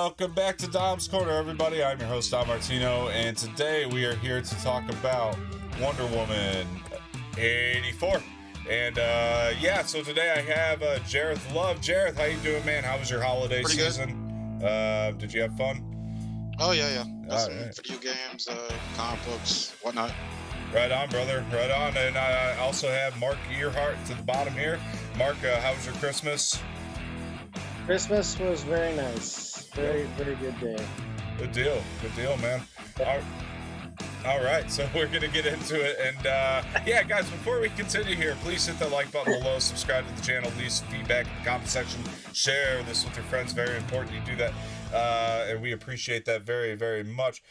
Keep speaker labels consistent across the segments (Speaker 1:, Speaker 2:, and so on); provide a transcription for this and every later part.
Speaker 1: Welcome back to Dom's Corner, everybody. I'm your host, Dom Martino, and today we are here to talk about Wonder Woman 84. And so today I have Jareth Love. Jareth, how you doing, man? How was your holiday
Speaker 2: Pretty
Speaker 1: season? Did you have fun?
Speaker 2: Oh, yeah. Got some
Speaker 1: right.
Speaker 2: video games, comic books, whatnot.
Speaker 1: Right on, brother. Right on. And I also have Mark Earhart to the bottom here. Mark, how was your Christmas?
Speaker 3: Christmas was very nice. Very good day.
Speaker 1: Good deal, man. All right, so we're going to get into it. And guys, before we continue here, please hit the like button below, subscribe to the channel, leave some feedback in the comment section, share this with your friends. Very important you do that. And we appreciate that very, very much.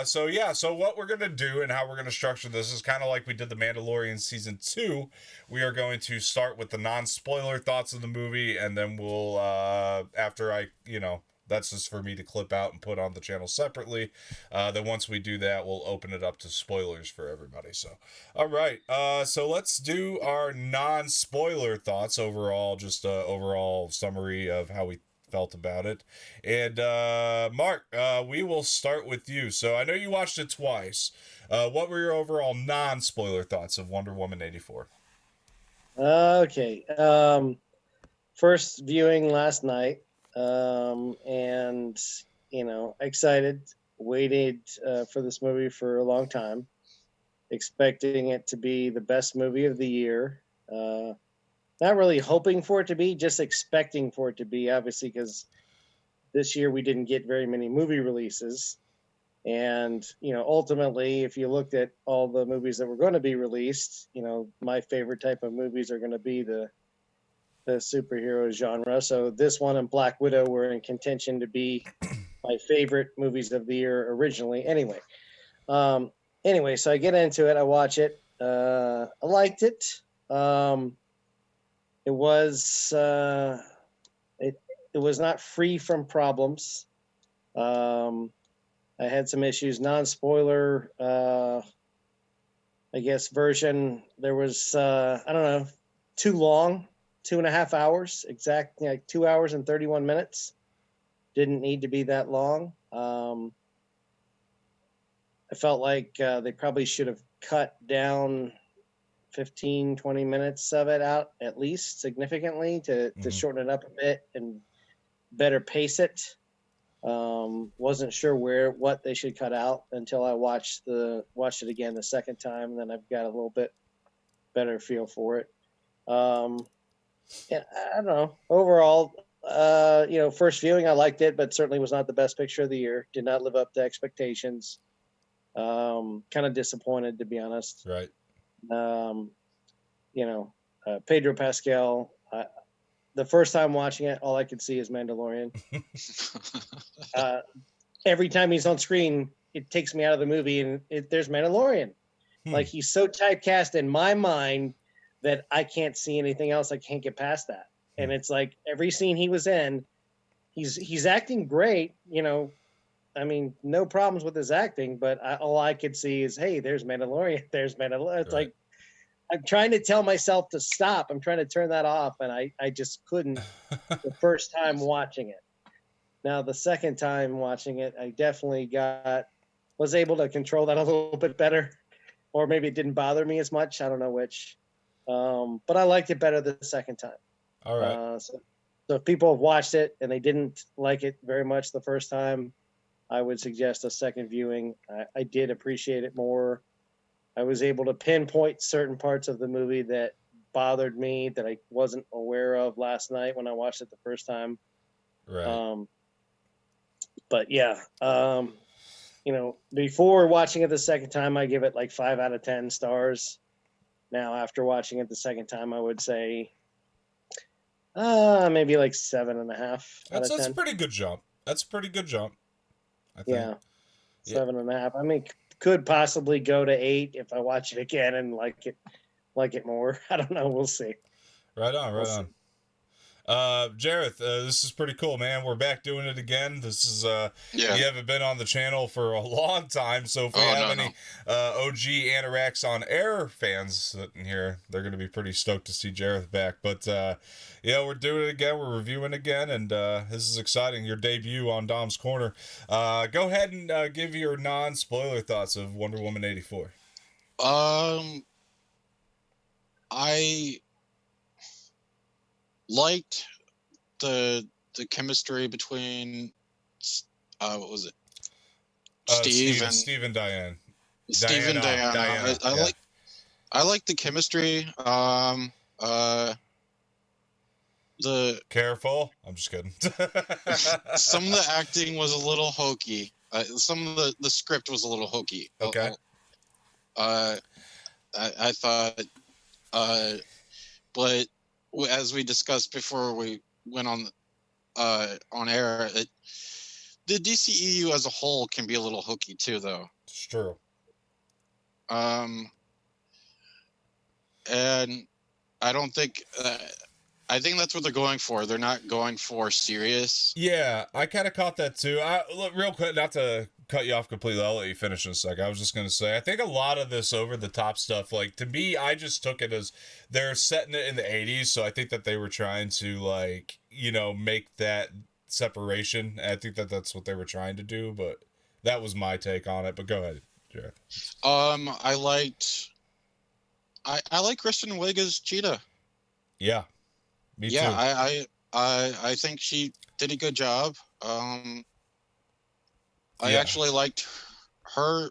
Speaker 1: So what we're going to do and how we're going to structure this is kind of like we did The Mandalorian Season 2. We are going to start with the non-spoiler thoughts of the movie, and then we'll, that's just for me to clip out and put on the channel separately. Then once we do that, we'll open it up to spoilers for everybody. So, all right. So let's do our non-spoiler thoughts overall, just overall summary of how we felt about it. And Mark, we will start with you. So I know you watched it twice. What were your overall non-spoiler thoughts of Wonder Woman 84?
Speaker 3: Okay. First viewing last night. Excited, waited for this movie for a long time, expecting it to be the best movie of the year. Not really hoping for it to be, just expecting for it to be, obviously, because this year we didn't get very many movie releases. And, ultimately, if you looked at all the movies that were going to be released, my favorite type of movies are going to be the superhero genre. So this one and Black Widow were in contention to be my favorite movies of the year originally. Anyway, so I get into it. I watch it. I liked it. It was not free from problems. I had some issues. Non-spoiler, version. There was too long. 2.5 hours, exactly, like 2 hours and 31 minutes. Didn't need to be that long. I felt like they probably should have cut down 15, 20 minutes of it out, at least significantly, to shorten it up a bit and better pace it. Wasn't sure what they should cut out until I watched it again the second time, and then I've got a little bit better feel for it. Yeah, I don't know. Overall, first viewing, I liked it, but certainly was not the best picture of the year. Did not live up to expectations. Kind of disappointed, to be honest.
Speaker 1: Right.
Speaker 3: Pedro Pascal. The first time watching it, all I could see is Mandalorian. Every time he's on screen, it takes me out of the movie, and there's Mandalorian. Like, he's so typecast in my mind that I can't see anything else. I can't get past that. And it's like every scene he was in, he's acting great. No problems with his acting, but all I could see is, hey, there's Mandalorian. There's Mandalorian. It's like, I'm trying to tell myself to stop. I'm trying to turn that off, and I just couldn't the first time watching it. Now, the second time watching it, I definitely was able to control that a little bit better, or maybe it didn't bother me as much. I don't know which. But I liked it better the second time.
Speaker 1: All right.
Speaker 3: So if people have watched it and they didn't like it very much the first time, I would suggest a second viewing. I did appreciate it more. I was able to pinpoint certain parts of the movie that bothered me that I wasn't aware of last night when I watched it the first time.
Speaker 1: Right.
Speaker 3: Before watching it the second time, I give it like 5 out of 10 stars. Now, after watching it the second time, I would say maybe like 7.5 out of 10.
Speaker 1: That's a pretty good jump. I think.
Speaker 3: Yeah, 7.5. I mean, could possibly go to 8 if I watch it again and like it more. I don't know. We'll see.
Speaker 1: Right on. Jareth, this is pretty cool, man. We're back doing it again. This is
Speaker 2: Yeah.
Speaker 1: you haven't been on the channel for a long time, so if we
Speaker 2: Oh,
Speaker 1: have
Speaker 2: no,
Speaker 1: any OG Anoraks on Air fans sitting here, they're gonna be pretty stoked to see Jareth back. But yeah, we're doing it again. We're reviewing again, and this is exciting. Your debut on Dom's Corner. Go ahead and give your non-spoiler thoughts of Wonder Woman 84.
Speaker 2: I liked the chemistry between what was it? Steve and
Speaker 1: Steve and Diane.
Speaker 2: Steve and Diana.
Speaker 1: Diana.
Speaker 2: I like the chemistry. The
Speaker 1: Careful. I'm just kidding.
Speaker 2: some of the acting was a little hokey. Some of the script was a little hokey.
Speaker 1: Okay.
Speaker 2: I thought, but as we discussed before we went on air, the DCEU as a whole can be a little hokey too, though.
Speaker 1: It's true.
Speaker 2: And I don't think. I think that's what they're going for. They're not going for serious.
Speaker 1: Yeah, I kind of caught that too. Look, real quick, not to cut you off completely. I'll let you finish in a sec. I was just gonna say, I think a lot of this over the top stuff, like to me, I just took it as they're setting it in the '80s, so I think that they were trying to make that separation. I think that that's what they were trying to do, but that was my take on it. But go ahead, Jared.
Speaker 2: I liked Kristen Wiig as Cheetah.
Speaker 1: Yeah. Me too.
Speaker 2: I think she did a good job. I actually liked her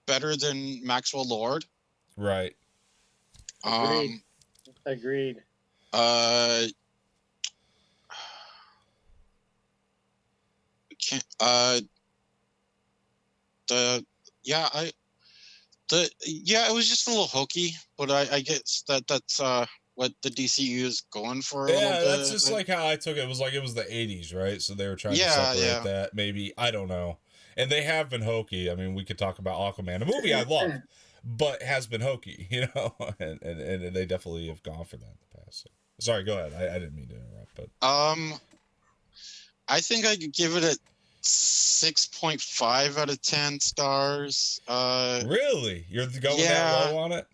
Speaker 2: better than Maxwell Lord.
Speaker 1: Right.
Speaker 3: Agreed. It was just a little hokey, but I guess that's what the DCU is going for.
Speaker 1: Yeah, that's just like how I took it. It was like it was the '80s, right? So they were trying to separate that. Maybe, I don't know. And they have been hokey. I mean, we could talk about Aquaman, a movie I love, but has been hokey, and they definitely have gone for that in the past. So. Sorry, go ahead. I didn't mean to interrupt, but
Speaker 2: I think I could give it a 6.5 out of 10 stars.
Speaker 1: Really? You're going that low on it?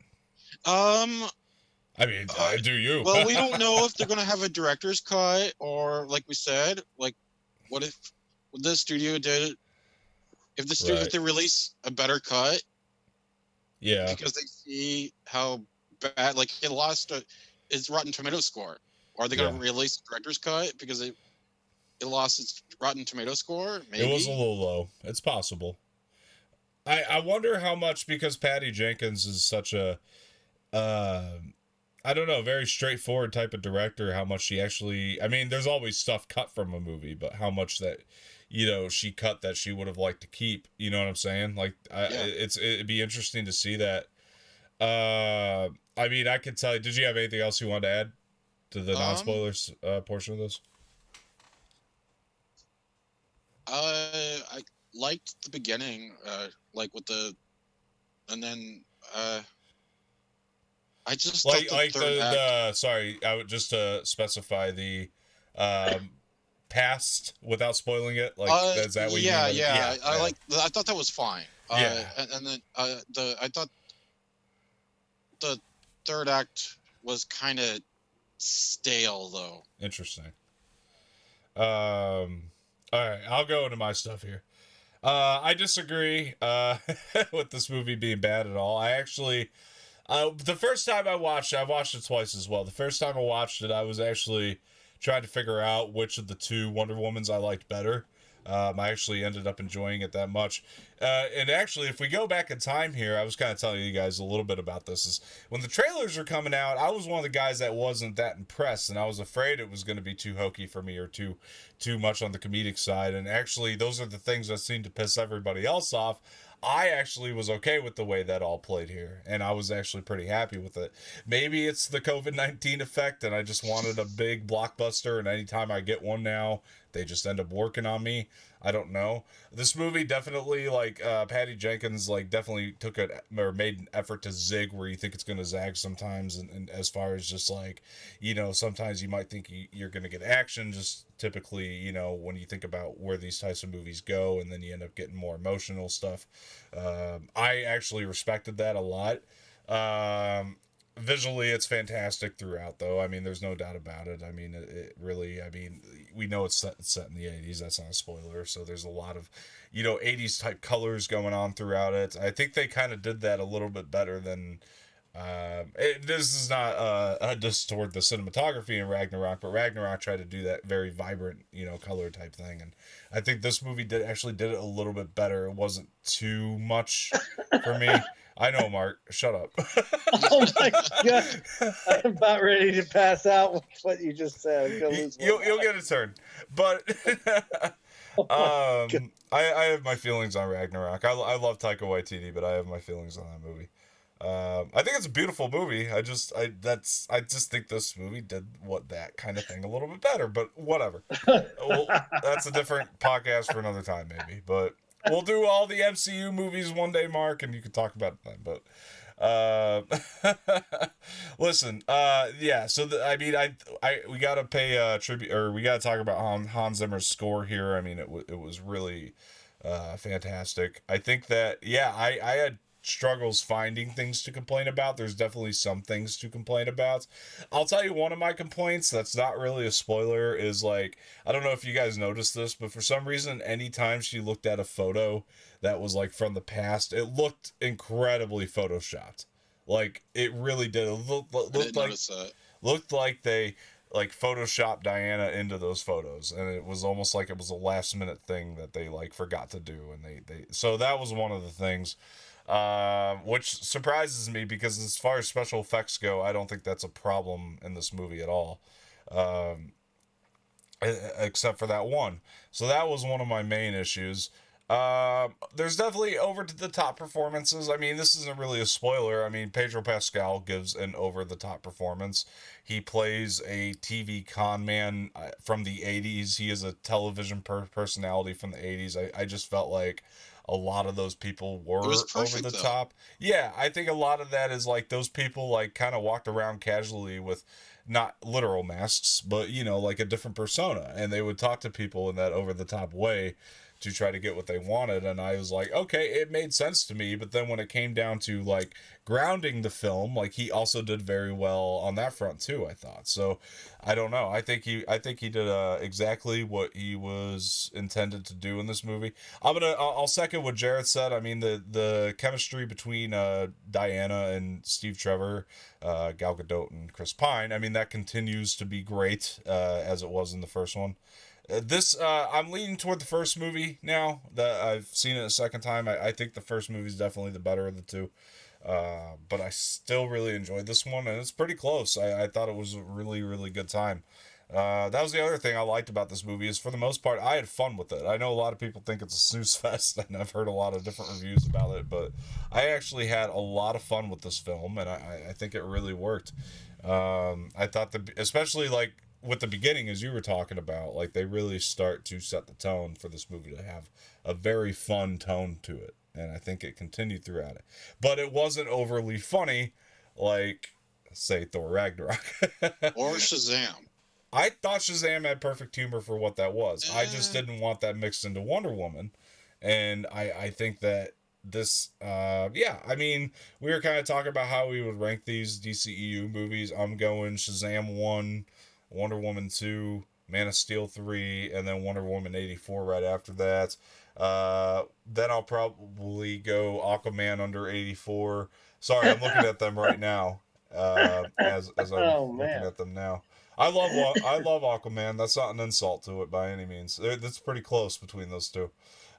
Speaker 1: I mean, do you?
Speaker 2: Well, we don't know if they're going to have a director's cut, or like we said, like what if the studio did it? If the studio if they release a better cut, because they see how bad, like it lost its Rotten Tomatoes score. Are they going to release the director's cut because it lost its Rotten Tomatoes score? Maybe
Speaker 1: it was a little low. It's possible. I wonder how much, because Patty Jenkins is such a I don't know, very straightforward type of director, how much she actually, I mean, there's always stuff cut from a movie, but how much that, she cut that she would have liked to keep, you know what I'm saying? Like, it'd be interesting to see that. I mean, I could tell you, did you have anything else you wanted to add to the non-spoilers portion of this?
Speaker 2: I liked the beginning, like with and then, I just
Speaker 1: like the sorry, I would just to specify the past without spoiling it. Like, is that what you mean?
Speaker 2: Yeah. I thought that was fine. And then I thought the third act was kind of stale, though.
Speaker 1: Interesting. All right, I'll go into my stuff here. I disagree with this movie being bad at all. I actually. The first time I watched it twice as well. The first time I watched it, I was actually trying to figure out which of the two Wonder Womans I liked better. I actually ended up enjoying it that much. And actually, if we go back in time here, I was kind of telling you guys a little bit about this. Is when the trailers were coming out, I was one of the guys that wasn't that impressed, and I was afraid it was going to be too hokey for me, or too much on the comedic side. And actually, those are the things that seemed to piss everybody else off. I actually was okay with the way that all played here, and I was actually pretty happy with it. Maybe it's the COVID-19 effect, and I just wanted a big blockbuster, and anytime I get one now, they just end up working on me. I don't know. This movie definitely, like, Patty Jenkins, like, definitely took it or made an effort to zig where you think it's going to zag sometimes. And as far as just, like, you know, sometimes you might think you're going to get action, just typically, you know, when you think about where these types of movies go, and then you end up getting more emotional stuff. I actually respected that a lot. Visually, it's fantastic throughout, though. I mean, there's no doubt about it. I mean, it really, I mean, we know it's set in the 80s. That's not a spoiler. So there's a lot of, you know, 80s type colors going on throughout it. I think they kind of did that a little bit better than. This is not just toward the cinematography in Ragnarok, but Ragnarok tried to do that very vibrant, you know, color type thing. And I think this movie did it a little bit better. It wasn't too much for me. I know, Mark. Shut up.
Speaker 3: Oh my god! I'm about ready to pass out with what you just said.
Speaker 1: You'll get a turn, but
Speaker 3: Oh
Speaker 1: I have my feelings on Ragnarok. I love Taika Waititi, but I have my feelings on that movie. I think it's a beautiful movie. I just think this movie did that kind of thing a little bit better. But whatever. Well, that's a different podcast for another time, maybe. But we'll do all the MCU movies one day, Mark, and you can talk about it then. But listen, yeah. So I mean, we gotta pay tribute, or we gotta talk about Hans Zimmer's score here. I mean, it was really fantastic. I think that I had struggles finding things to complain about. There's definitely some things to complain about. I'll tell you one of my complaints that's not really a spoiler is, like, I don't know if you guys noticed this, but for some reason, anytime she looked at a photo that was like from the past, it looked incredibly photoshopped. Like, it really did. It looked like they like photoshopped Diana into those photos, and it was almost like it was a last minute thing that they like forgot to do, and they so that was one of the things which surprises me, because as far as special effects go, I don't think that's a problem in this movie at all, um, except for that one. So that was one of my main issues. There's definitely over the top performances. I mean, this isn't really a spoiler. I mean, Pedro Pascal gives an over the top performance. He plays a TV con man from the 80s. He is a television personality from the 80s. I just felt like a lot of those people were over the top. Yeah, I think a lot of that is like those people like kind of walked around casually with not literal masks, but, you know, like a different persona, and they would talk to people in that over the top way to try to get what they wanted. And I was like, okay, it made sense to me. But then when it came down to like grounding the film, like, he also did very well on that front too, I thought. So I don't know. I think he did exactly what he was intended to do in this movie. I'll second what Jareth said. I mean, the chemistry between Diana and Steve Trevor, Gal Gadot and Chris Pine, I mean, that continues to be great, as it was in the first one. I'm leaning toward the first movie now that I've seen it a second time. I think the first movie is definitely the better of the two. But I still really enjoyed this one, and it's pretty close. I thought it was a really, really good time. That was the other thing I liked about this movie, is for the most part, I had fun with it. I know a lot of people think it's a snooze fest, and I've heard a lot of different reviews about it, but I actually had a lot of fun with this film, and I think it really worked. I thought especially like with the beginning, as you were talking about, like, they really start to set the tone for this movie to have a very fun tone to it, and I think it continued throughout it. But it wasn't overly funny, like, say, Thor Ragnarok.
Speaker 2: Or Shazam.
Speaker 1: I thought Shazam had perfect humor for what that was. I just didn't want that mixed into Wonder Woman, and I think that this, I mean, we were kind of talking about how we would rank these DCEU movies. I'm going Shazam 1, Wonder Woman 2, Man of Steel 3, and then Wonder Woman 84 right after that. Then I'll probably go Aquaman under 84. Sorry, I'm looking at them right now. As I'm looking at them now. I love Aquaman. That's not an insult to it by any means. That's pretty close between those two.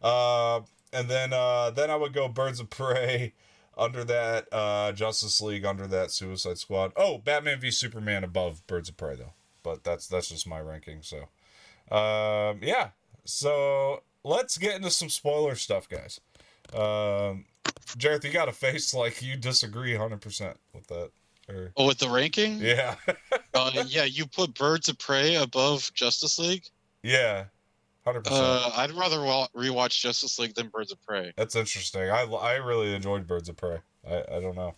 Speaker 1: And then I would go Birds of Prey under that, Justice League under that, Suicide Squad. Oh, Batman v Superman above Birds of Prey though. But that's just my ranking. So, yeah. So let's get into some spoiler stuff, guys. Jareth, you got a face like you disagree 100% with that.
Speaker 2: Oh, with the ranking?
Speaker 1: Yeah.
Speaker 2: Yeah, you put Birds of Prey above Justice League?
Speaker 1: Yeah. 100%.
Speaker 2: I'd rather rewatch Justice League than Birds of Prey.
Speaker 1: That's interesting. I really enjoyed Birds of Prey. I don't know.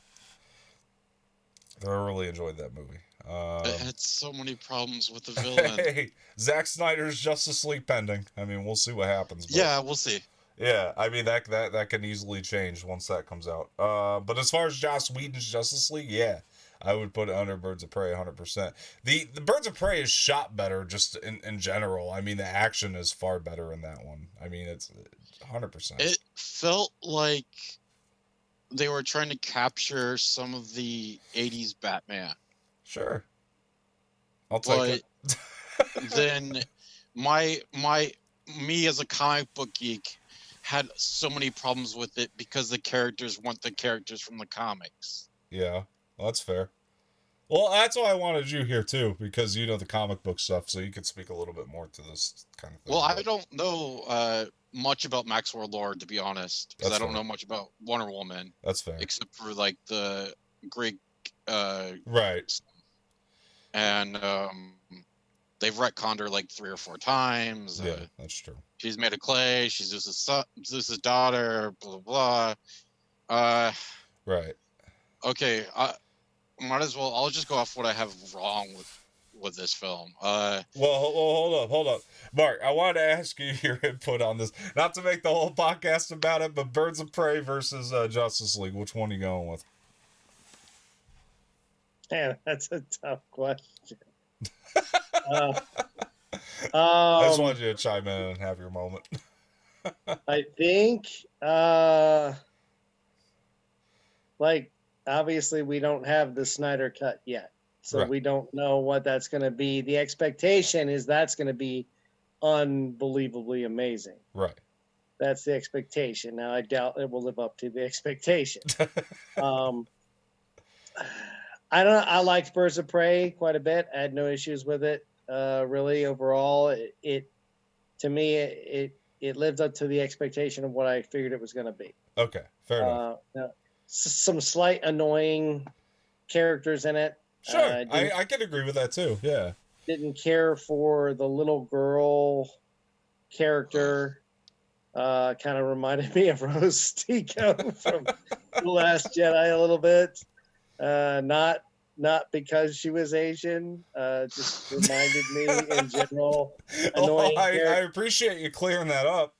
Speaker 1: I really enjoyed that movie.
Speaker 2: It had so many problems with the villain.
Speaker 1: Hey, Zack Snyder's Justice League pending. I mean, we'll see what happens. But
Speaker 2: yeah, we'll see.
Speaker 1: Yeah, I mean that can easily change once that comes out. But as far as Joss Whedon's Justice League, yeah, I would put it under Birds of Prey 100%. The Birds of Prey is shot better just in general. I mean, the action is far better in that one. I mean, it's 100%.
Speaker 2: It felt like they were trying to capture some of the 80s Batman.
Speaker 1: Sure. I'll take it.
Speaker 2: Then me as a comic book geek had so many problems with it because the characters weren't the characters from the comics.
Speaker 1: Yeah, well, that's fair. Well, that's why I wanted you here too, because you know the comic book stuff, so you could speak a little bit more to this kind of thing.
Speaker 2: Well, I don't know much about Maxwell Lord, to be honest, because I don't know much about Wonder Woman.
Speaker 1: That's fair.
Speaker 2: Except for like the Greek.
Speaker 1: Right.
Speaker 2: And they've retconned her like 3 or 4 times.
Speaker 1: Yeah, that's true.
Speaker 2: She's made of clay. She's Zeus's daughter. Blah blah blah.
Speaker 1: Right.
Speaker 2: Okay. Might as well. I'll just go off what I have wrong with this film.
Speaker 1: Well, hold up, Mark. I wanted to ask you your input on this. Not to make the whole podcast about it, but Birds of Prey versus Justice League. Which one are you going with?
Speaker 3: Man, that's a tough question.
Speaker 1: I just wanted you to chime in and have your moment.
Speaker 3: I think, like, obviously we don't have the Snyder cut yet, so
Speaker 1: right.
Speaker 3: We don't know what that's going to be. The expectation is that's going to be unbelievably amazing.
Speaker 1: Right.
Speaker 3: That's the expectation. Now, I doubt it will live up to the expectation. I don't know. I liked Birds of Prey quite a bit. I had no issues with it. Really, overall, it to me it lived up to the expectation of what I figured it was going to be.
Speaker 1: Okay, fair enough.
Speaker 3: Some slight annoying characters in it.
Speaker 1: Sure, I can agree with that too. Yeah.
Speaker 3: Didn't care for the little girl character. Kind of reminded me of Rose Tico from The Last Jedi a little bit. Not because she was Asian, just reminded me in general. Annoying.
Speaker 1: I appreciate you clearing that up.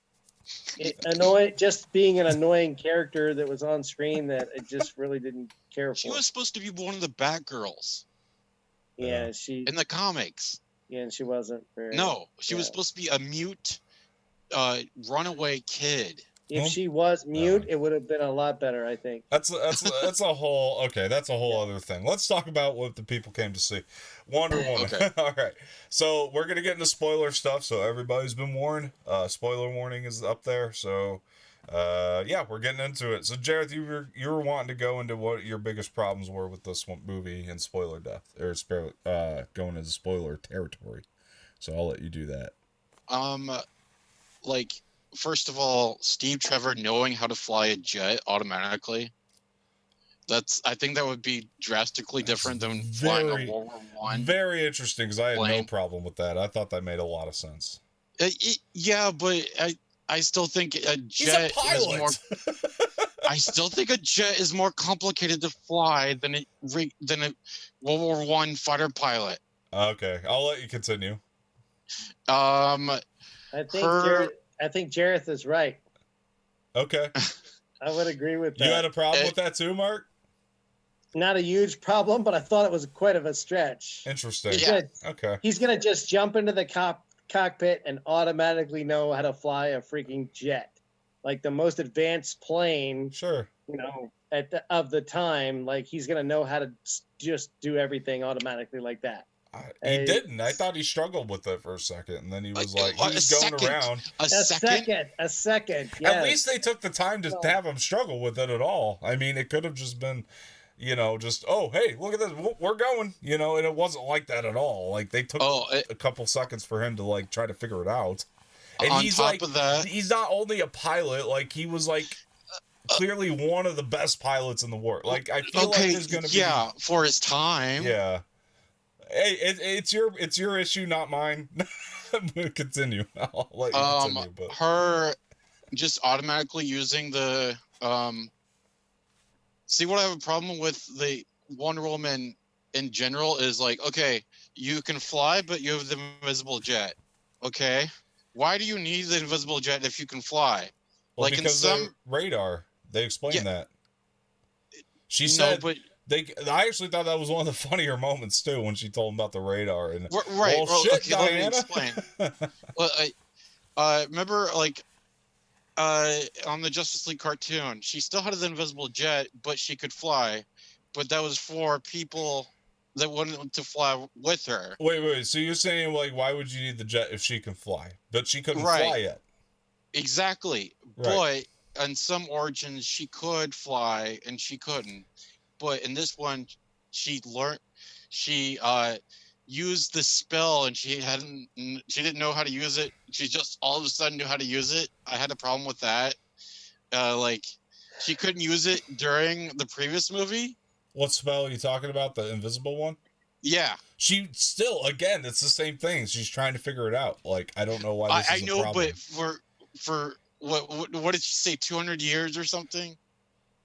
Speaker 3: Just being an annoying character that was on screen that I just really didn't care for.
Speaker 2: She was supposed to be one of the Batgirls.
Speaker 3: Yeah, she
Speaker 2: in the comics.
Speaker 3: Yeah, and she wasn't very.
Speaker 2: No, she was supposed to be a mute, runaway kid.
Speaker 3: If she was mute, it would have been a lot better, I think.
Speaker 1: That's a whole other thing. Let's talk about what the people came to see. Wonder Woman. Okay. All right. So we're gonna get into spoiler stuff. So everybody's been warned. Spoiler warning is up there. So yeah, we're getting into it. So Jareth, you were wanting to go into what your biggest problems were with this one movie and spoiler depth, or going into spoiler territory. So I'll let you do that.
Speaker 2: Like. First of all, Steve Trevor knowing how to fly a jet automatically. I think that would be drastically different than flying a World War I.
Speaker 1: Very interesting, because I had no problem with that. I thought that made a lot of sense.
Speaker 2: Yeah, but I still think a jet is more. I still think a jet is more complicated to fly than a World War I fighter pilot.
Speaker 1: Okay, I'll let you continue.
Speaker 3: I think Jareth is right.
Speaker 1: Okay.
Speaker 3: I would agree with that.
Speaker 1: You had a problem with that too, Mark?
Speaker 3: Not a huge problem, but I thought it was quite of a stretch.
Speaker 1: Interesting. Okay.
Speaker 3: He's going to just jump into the cockpit and automatically know how to fly a freaking jet. Like the most advanced plane.
Speaker 1: Sure.
Speaker 3: You know, of the time, like he's going to know how to just do everything automatically like that.
Speaker 1: He didn't. I thought he struggled with it for a second, and then he was like, he was going around.
Speaker 3: A second. Yes.
Speaker 1: At least they took the time to have him struggle with it at all. I mean, it could have just been, just, oh, hey, look at this, we're going, and it wasn't like that at all. Like they took a couple seconds for him to like try to figure it out. And
Speaker 2: on
Speaker 1: he's
Speaker 2: top
Speaker 1: like,
Speaker 2: of that,
Speaker 1: he's not only a pilot, like he was like clearly one of the best pilots in the world. Like I feel like there's gonna be
Speaker 2: for his time.
Speaker 1: Yeah. Hey, it's your issue, not mine. Continue. I'll let you continue. But
Speaker 2: her just automatically using the see, what I have a problem with the Wonder Woman in general is like, okay, you can fly, but you have the invisible jet. Okay, why do you need the invisible jet if you can fly?
Speaker 1: well,
Speaker 2: Like in
Speaker 1: because the
Speaker 2: some,
Speaker 1: radar, they
Speaker 2: yeah,
Speaker 1: explained that. She
Speaker 2: no,
Speaker 1: said
Speaker 2: but
Speaker 1: I actually thought that was one of the funnier moments too when she told him about the radar and
Speaker 2: right.
Speaker 1: well,
Speaker 2: Well,
Speaker 1: shit,
Speaker 2: okay, let me
Speaker 1: Diana.
Speaker 2: explain. Well, remember like on the Justice League cartoon, she still had the invisible jet, but she could fly. But that was for people that wanted to fly with her.
Speaker 1: Wait. So you're saying like, why would you need the jet if she can fly? But she couldn't fly
Speaker 2: Right.
Speaker 1: yet.
Speaker 2: Exactly.
Speaker 1: Right.
Speaker 2: But in some origins, she could fly and she couldn't. But in this one, she learned. She used the spell and she didn't know how to use it. She just all of a sudden knew how to use it. I had a problem with that. Like she couldn't use it during the previous movie.
Speaker 1: What spell are you talking about? The invisible one?
Speaker 2: Yeah,
Speaker 1: She still, again, it's the same thing. She's trying to figure it out. Like, I don't know why this
Speaker 2: I
Speaker 1: is a
Speaker 2: know,
Speaker 1: problem.
Speaker 2: but for what did she say? 200 years or something?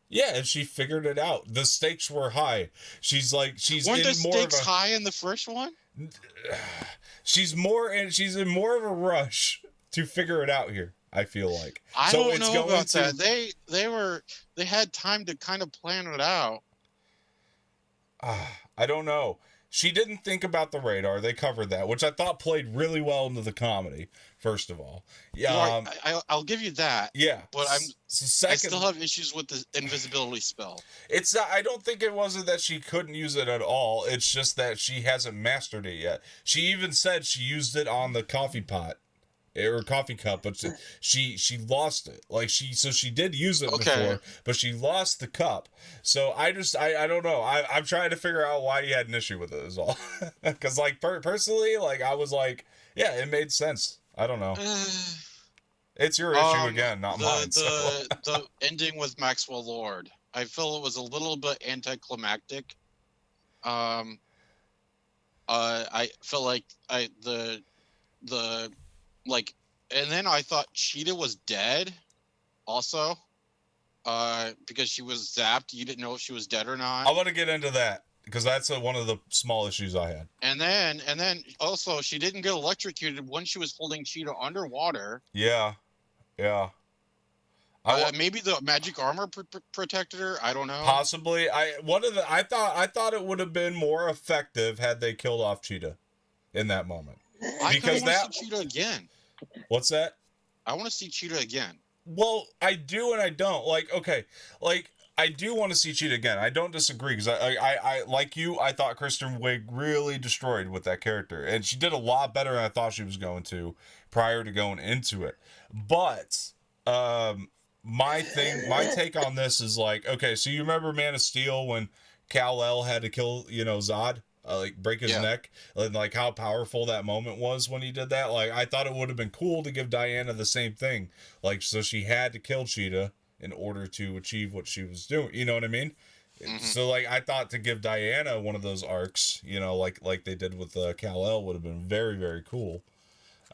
Speaker 1: Yeah, and she figured it out. The stakes were high. She's
Speaker 2: Weren't the
Speaker 1: in more of
Speaker 2: stakes
Speaker 1: a
Speaker 2: high in the first one?
Speaker 1: she's in more of a rush to figure it out here, I feel like.
Speaker 2: I
Speaker 1: So
Speaker 2: don't
Speaker 1: it's
Speaker 2: know
Speaker 1: going
Speaker 2: about
Speaker 1: to
Speaker 2: that. They had time to kind of plan it out.
Speaker 1: I don't know. She didn't think about the radar. They covered that, which I thought played really well into the comedy. First of all,
Speaker 2: Well,
Speaker 1: yeah,
Speaker 2: I'll give you that.
Speaker 1: yeah.
Speaker 2: But
Speaker 1: So
Speaker 2: I still
Speaker 1: second,
Speaker 2: have issues with the invisibility spell.
Speaker 1: it's not, I don't think it wasn't that she couldn't use it at all. It's just that she hasn't mastered it yet. She even said she used it on the coffee pot or coffee cup, but she lost it. Like she did use it
Speaker 2: Okay.
Speaker 1: before, but she lost the cup. So I don't know. I'm trying to figure out why you had an issue with it is all. Because like personally, like I was like, yeah, it made sense. I don't know. It's your issue again, not mine. So
Speaker 2: The ending with Maxwell Lord, I feel it was a little bit anticlimactic. I felt like the like, and then I thought Cheetah was dead, also, because she was zapped. You didn't know if she was dead or not.
Speaker 1: I want to get into that because that's one of the small issues I had.
Speaker 2: And then also she didn't get electrocuted when she was holding Cheetah underwater.
Speaker 1: Yeah.
Speaker 2: Maybe the magic armor protected her. I don't know.
Speaker 1: Possibly. I thought it would have been more effective had they killed off Cheetah in that moment.
Speaker 2: I kind of want to see Cheetah again.
Speaker 1: What's that?
Speaker 2: I want to see Cheetah again.
Speaker 1: Well, I do and I don't. Like, okay, like I do want to see Cheetah again. I don't disagree because I like you. I thought Kristen Wiig really destroyed with that character, and she did a lot better than I thought she was going to prior to going into it. But my take on this is like, okay, so you remember Man of Steel when Kal-El had to kill Zod? Like break his neck, and like how powerful that moment was when he did that. Like I thought it would have been cool to give Diana the same thing. Like so she had to kill Cheetah in order to achieve what she was doing. You know what I mean? Mm-hmm. So like I thought to give Diana one of those arcs, like they did with Kal-El would have been very, very cool.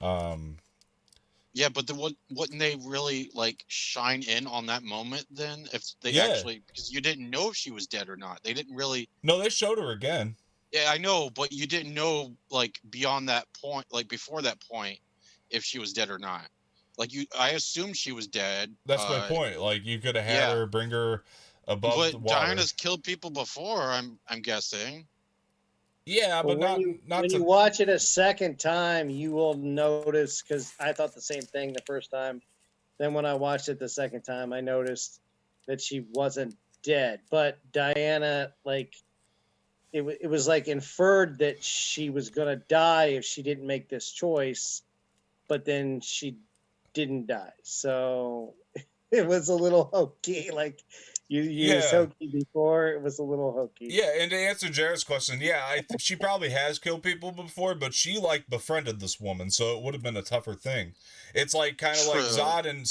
Speaker 2: Yeah, but wouldn't they really like shine in on that moment then? If they actually, because you didn't know if she was dead or not. They didn't really.
Speaker 1: No, they showed her again.
Speaker 2: Yeah, I know, but you didn't know like beyond that point, like before that point, if she was dead or not. Like I assumed she was dead.
Speaker 1: That's my point. Like you could have had her bring her above the water.
Speaker 2: Diana's killed people before. I'm guessing.
Speaker 1: Yeah, but
Speaker 3: when you watch it a second time, you will notice, because I thought the same thing the first time. Then when I watched it the second time, I noticed that she wasn't dead, but Diana like. It was like inferred that she was going to die if she didn't make this choice, but then she didn't die. So it was a little okay. Like You used hokey before. It was a little hokey.
Speaker 1: Yeah, and to answer Jareth's question, yeah, she probably has killed people before, but she like befriended this woman, so it would have been a tougher thing. It's like kind of like Zod and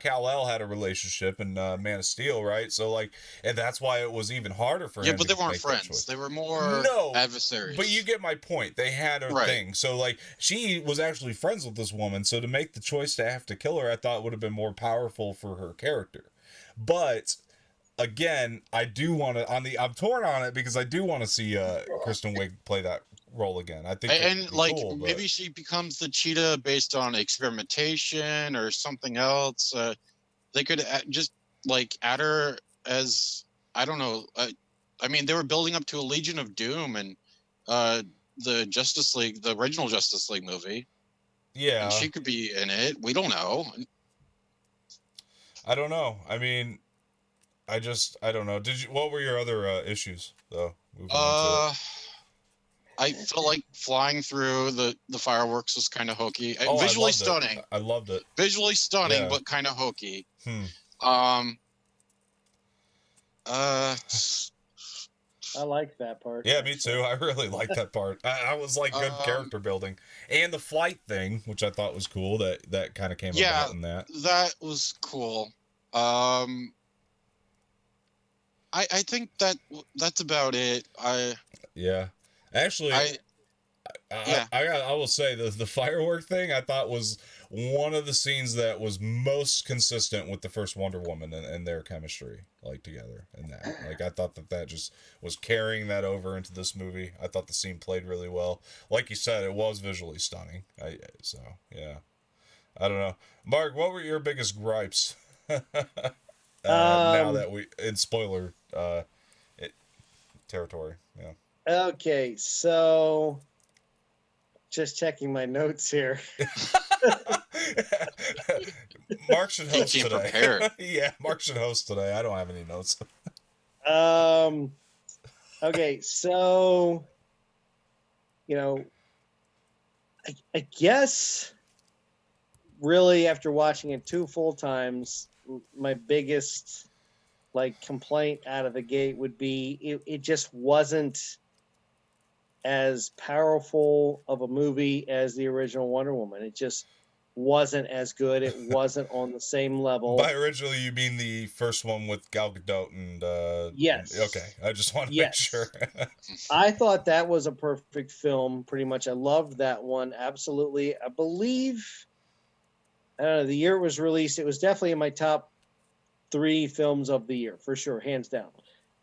Speaker 1: Kal-El had a relationship in Man of Steel, right? So like, and that's why it was even harder for him.
Speaker 2: Yeah, but they
Speaker 1: to
Speaker 2: weren't
Speaker 1: make
Speaker 2: friends.
Speaker 1: That choice.
Speaker 2: They were more adversaries.
Speaker 1: But you get my point. They had a thing. So like, she was actually friends with this woman. So to make the choice to have to kill her, I thought would have been more powerful for her character. But again, I do want to I'm torn on it because I do want to see Kristen Wiig play that role again. I think
Speaker 2: and like
Speaker 1: cool,
Speaker 2: maybe she becomes the cheetah based on experimentation or something else. They could just like add her as, I don't know. I mean, they were building up to a Legion of Doom and the Justice League, the original Justice League movie.
Speaker 1: Yeah,
Speaker 2: and she could be in it. We don't know.
Speaker 1: I don't know. I mean, I don't know. What were your other issues though?
Speaker 2: I felt like flying through the fireworks was kind of hokey. Visually stunning.
Speaker 1: I loved it.
Speaker 2: Visually stunning, but kind of hokey.
Speaker 3: I like that part.
Speaker 1: Yeah, me too. I really like that part. I was like good character building, and the flight thing, which I thought was cool. That kind of came about in that.
Speaker 2: That was cool. I think that's about it.
Speaker 1: Actually, I will say the firework thing I thought was one of the scenes that was most consistent with the first Wonder Woman and their chemistry, like together, and that like I thought that just was carrying that over into this movie. I thought the scene played really well. Like you said, it was visually stunning. I don't know, Mark, what were your biggest gripes? Now that we in spoiler territory, yeah.
Speaker 3: Okay, so just checking my notes here.
Speaker 1: Mark should host today. Yeah, Mark should host today. I don't have any notes.
Speaker 3: Okay, so I guess really after watching it 2 full times, my biggest complaint out of the gate would be it just wasn't as powerful of a movie as the original Wonder Woman. It just wasn't as good. It wasn't on the same level.
Speaker 1: By originally, you mean the first one with Gal Gadot and...
Speaker 3: Yes.
Speaker 1: Okay, I just want to make sure.
Speaker 3: I thought that was a perfect film, pretty much. I loved that one, absolutely. I believe, I don't know, the year it was released, it was definitely in my top 3 films of the year, for sure, hands down.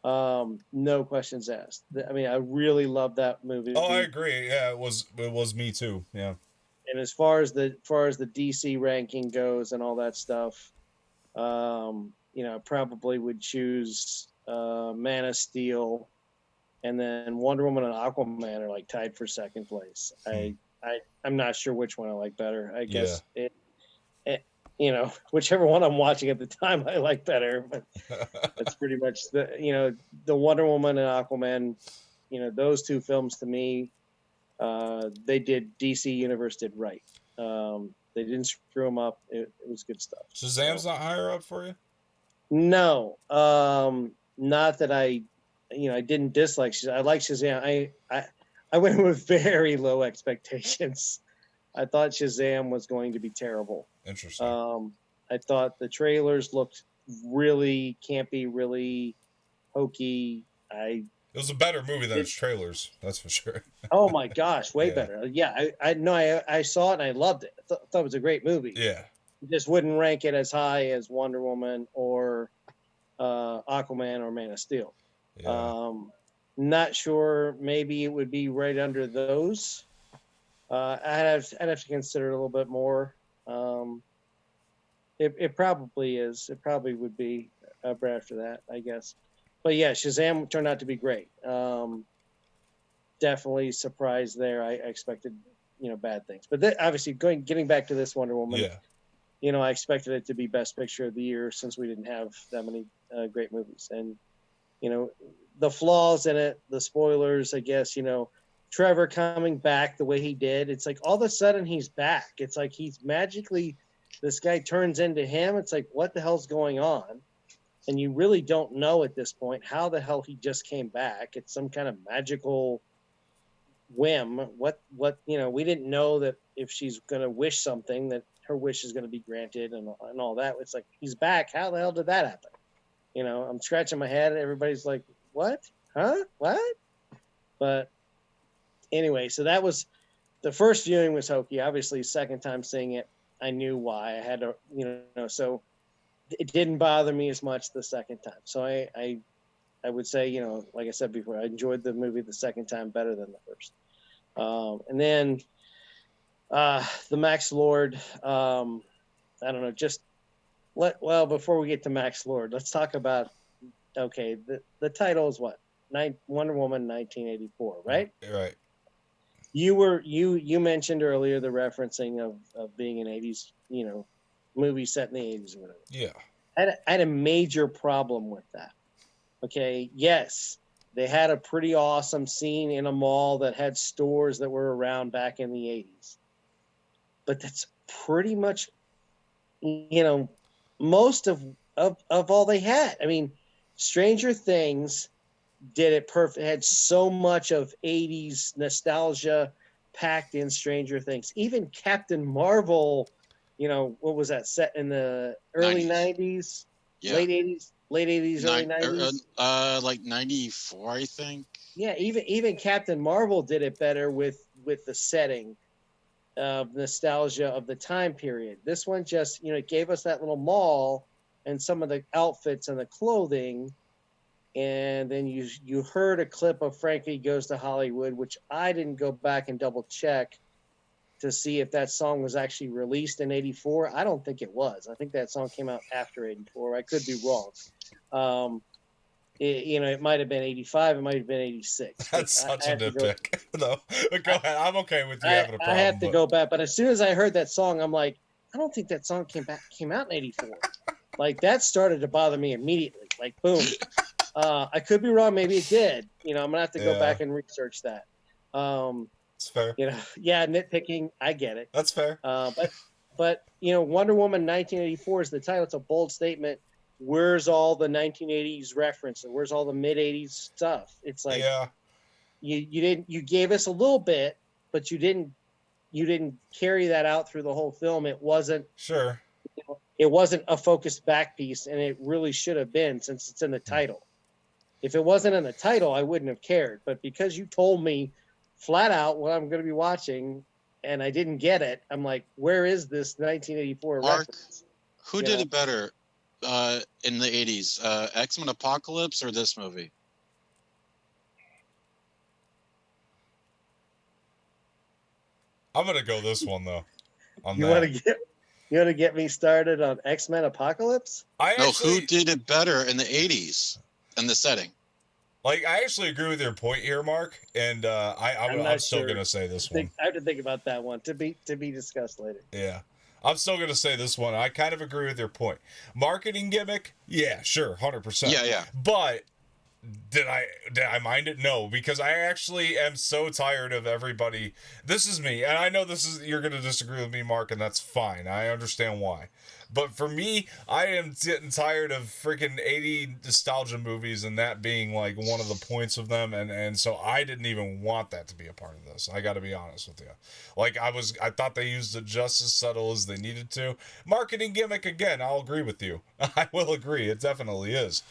Speaker 3: No questions asked. I mean, I really love that movie.
Speaker 1: Oh, I agree. Yeah, it was me too. Yeah.
Speaker 3: And as far as the DC ranking goes and all that stuff, I probably would choose Man of Steel, and then Wonder Woman and Aquaman are tied for second place. I'm not sure which one I like better. I guess whichever one I'm watching at the time I like better, but that's pretty much the Wonder Woman and Aquaman, those 2 films to me, DC Universe did right. They didn't screw them up. It was good stuff.
Speaker 1: Shazam's not higher up for you?
Speaker 3: No. Not that I didn't dislike Shazam. I like Shazam. I went with very low expectations. I thought Shazam was going to be terrible.
Speaker 1: Interesting.
Speaker 3: I thought the trailers looked really campy, really hokey.
Speaker 1: It was a better movie than its trailers, that's for sure.
Speaker 3: Oh my gosh, way better. Yeah, I saw it and I loved it. I thought it was a great movie.
Speaker 1: Yeah.
Speaker 3: Just wouldn't rank it as high as Wonder Woman or Aquaman or Man of Steel. Yeah. Not sure. Maybe it would be right under those. I'd have to consider it a little bit more. It probably is. It probably would be right after that, I guess. But yeah, Shazam turned out to be great. Definitely surprised there. I expected, bad things. But obviously, getting back to this Wonder Woman, I expected it to be Best Picture of the Year since we didn't have that many great movies. And, the flaws in it, the spoilers, I guess, Trevor coming back the way he did. It's like all of a sudden he's back. It's like he's magically, this guy turns into him. It's like, what the hell's going on? and you really don't know at this point how the hell he just came back. It's some kind of magical whim. What we didn't know that if she's going to wish something, that her wish is going to be granted and all that. It's like, he's back. How the hell did that happen? I'm scratching my head. Everybody's like, what? Huh? What? But anyway, so that was the first viewing was hokey. Obviously, second time seeing it, I knew why. I had to, so it didn't bother me as much the second time. So I would say, like I said before, I enjoyed the movie the second time better than the first. And then the Max Lord, I don't know, before we get to Max Lord, let's talk about, okay, the title is what? Wonder Woman 1984, right?
Speaker 1: Right.
Speaker 3: You mentioned earlier the referencing of being an 80s, movie set in the 80s or whatever.
Speaker 1: Yeah.
Speaker 3: I had a major problem with that. Okay, yes, they had a pretty awesome scene in a mall that had stores that were around back in the 80s. But that's pretty much, most of all they had. I mean, Stranger Things did it perfect. It had so much of 80s nostalgia packed in Stranger Things. Even Captain Marvel, what was that, set in the early 90s?
Speaker 2: Yeah.
Speaker 3: Late 80s, early 90s?
Speaker 2: Like 94, I think.
Speaker 3: Yeah, even Captain Marvel did it better with the setting of nostalgia of the time period. This one just, it gave us that little mall and some of the outfits and the clothing. And then you heard a clip of Frankie Goes to Hollywood, which I didn't go back and double check to see if that song was actually released in 84. I don't think it was. I think that song came out after 84. I could be wrong. It might have been 85. It might have been 86.
Speaker 1: That's such a nitpick. No, go ahead. I'm okay with you having a problem.
Speaker 3: I have to go back. But as soon as I heard that song, I'm like, I don't think that song came out in 84. Like, that started to bother me immediately. Like, boom. I could be wrong. Maybe it did. I'm going to have to go back and research that.
Speaker 1: It's fair.
Speaker 3: Yeah, nitpicking. I get it.
Speaker 1: That's fair.
Speaker 3: But Wonder Woman 1984 is the title. It's a bold statement. Where's all the 1980s reference and where's all the mid 80s stuff? It's like, you gave us a little bit, but you didn't carry that out through the whole film. It wasn't it wasn't a focused back piece, and it really should have been, since it's in the title. If it wasn't in the title, I wouldn't have cared. But because you told me flat out what I'm going to be watching, and I didn't get it, I'm like, where is this 1984
Speaker 2: Mark,
Speaker 3: reference?
Speaker 2: Who did it better in the 80s? X-Men Apocalypse or this movie?
Speaker 1: I'm going to go this one, though.
Speaker 3: You want to get me started on X-Men Apocalypse?
Speaker 2: Who did it better in the 80s and the setting?
Speaker 1: Like, I actually agree with your point here, Mark, and I'm still going to say this one.
Speaker 3: I have to think about that one to be discussed later.
Speaker 1: Yeah. I'm still going to say this one. I kind of agree with your point. Marketing gimmick? Yeah, sure, 100%.
Speaker 2: Yeah.
Speaker 1: But did I mind it? No, because I actually am so tired of everybody. This is me, and I know you're going to disagree with me, Mark, and that's fine. I understand why. But for me, I am getting tired of freaking 80 nostalgia movies, and that being like one of the points of them. And so I didn't even want that to be a part of this. I got to be honest with you. Like, I thought they used it just as subtle as they needed to. Marketing gimmick, again, I'll agree with you. I will agree. It definitely is.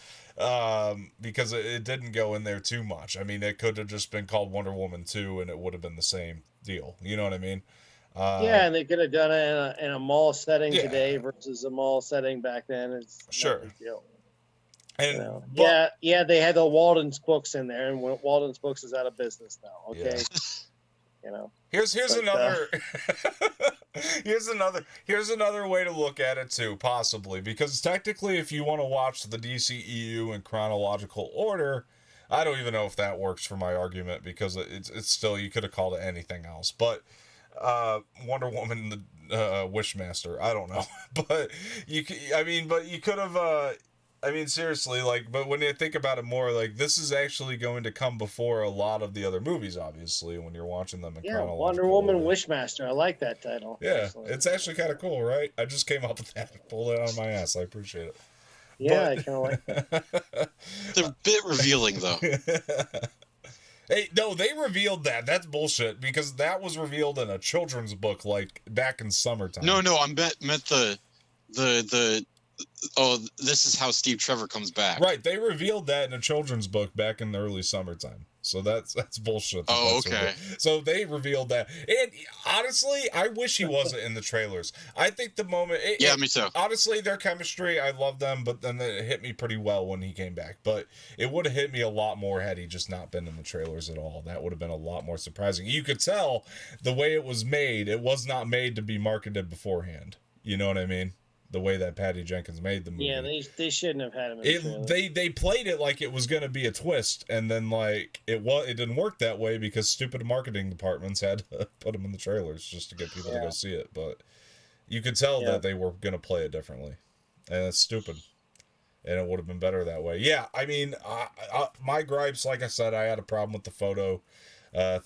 Speaker 1: Because it didn't go in there too much. I mean, it could have just been called Wonder Woman 2 and it would have been the same deal. You know what I mean?
Speaker 3: Yeah, and they could have done it in a mall setting today versus a mall setting back then. It's
Speaker 1: sure.
Speaker 3: No big deal.
Speaker 1: And
Speaker 3: they had the Walden's books in there, and Walden's books is out of business now. Okay,
Speaker 1: Here's another here's another way to look at it too, possibly, because technically, if you want to watch the DCEU in chronological order, I don't even know if that works for my argument, because it's still, you could have called it anything else, but Wonder Woman, the Wishmaster, I don't know, but you could have. I mean, seriously, but when you think about it more, this is actually going to come before a lot of the other movies, obviously, when you're watching them in chronological
Speaker 3: Wonder Woman
Speaker 1: order.
Speaker 3: Wishmaster. I like that title.
Speaker 1: Yeah, it's actually kind of cool, right? I just came up with that, pulled it out of my ass. I appreciate it.
Speaker 3: Yeah, I kind of like that.
Speaker 2: It's a bit revealing, though.
Speaker 1: Hey, no, they revealed that. That's bullshit because that was revealed in a children's book like back in summertime.
Speaker 2: No, I meant the oh, this is how Steve Trevor comes back.
Speaker 1: Right, they revealed that in a children's book back in the early summertime. So that's bullshit.
Speaker 2: Okay.
Speaker 1: So they revealed that, and honestly, I wish he wasn't in the trailers. I think the moment,
Speaker 2: me too.
Speaker 1: Honestly, their chemistry, I love them, but then it hit me pretty well when he came back. But it would have hit me a lot more had he just not been in the trailers at all. That would have been a lot more surprising. You could tell the way it was made. It was not made to be marketed beforehand. You know what I mean? The way that Patty Jenkins made the movie.
Speaker 3: Yeah, they shouldn't have had him in the trailer.
Speaker 1: They played it like it was going to be a twist, and then like it didn't work that way because stupid marketing departments had to put him in the trailers just to get people to go see it. But you could tell that they were going to play it differently, and it's stupid. And it would have been better that way. Yeah, I mean, my gripes, like I said, I had a problem with the photo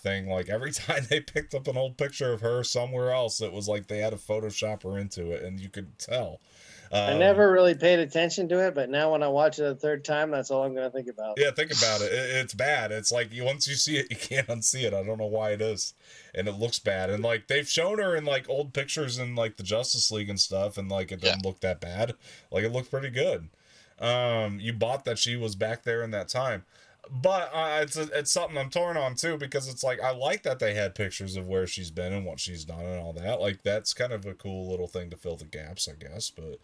Speaker 1: thing. Like every time they picked up an old picture of her somewhere else, it was like they had to Photoshop her into it, and you could tell.
Speaker 3: I never really paid attention to it, but now when I watch it a third time, that's all I'm going to think about.
Speaker 1: Yeah, think about it. It's bad. It's like once you see it, you can't unsee it. I don't know why it is, and it looks bad. And like they've shown her in like old pictures in like the Justice League and stuff, and like it doesn't look that bad. Like it looked pretty good. You bought that she was back there in that time. But it's something I'm torn on too, because it's like I like that they had pictures of where she's been and what she's done and all that. Like that's kind of a cool little thing to fill the gaps, I guess. But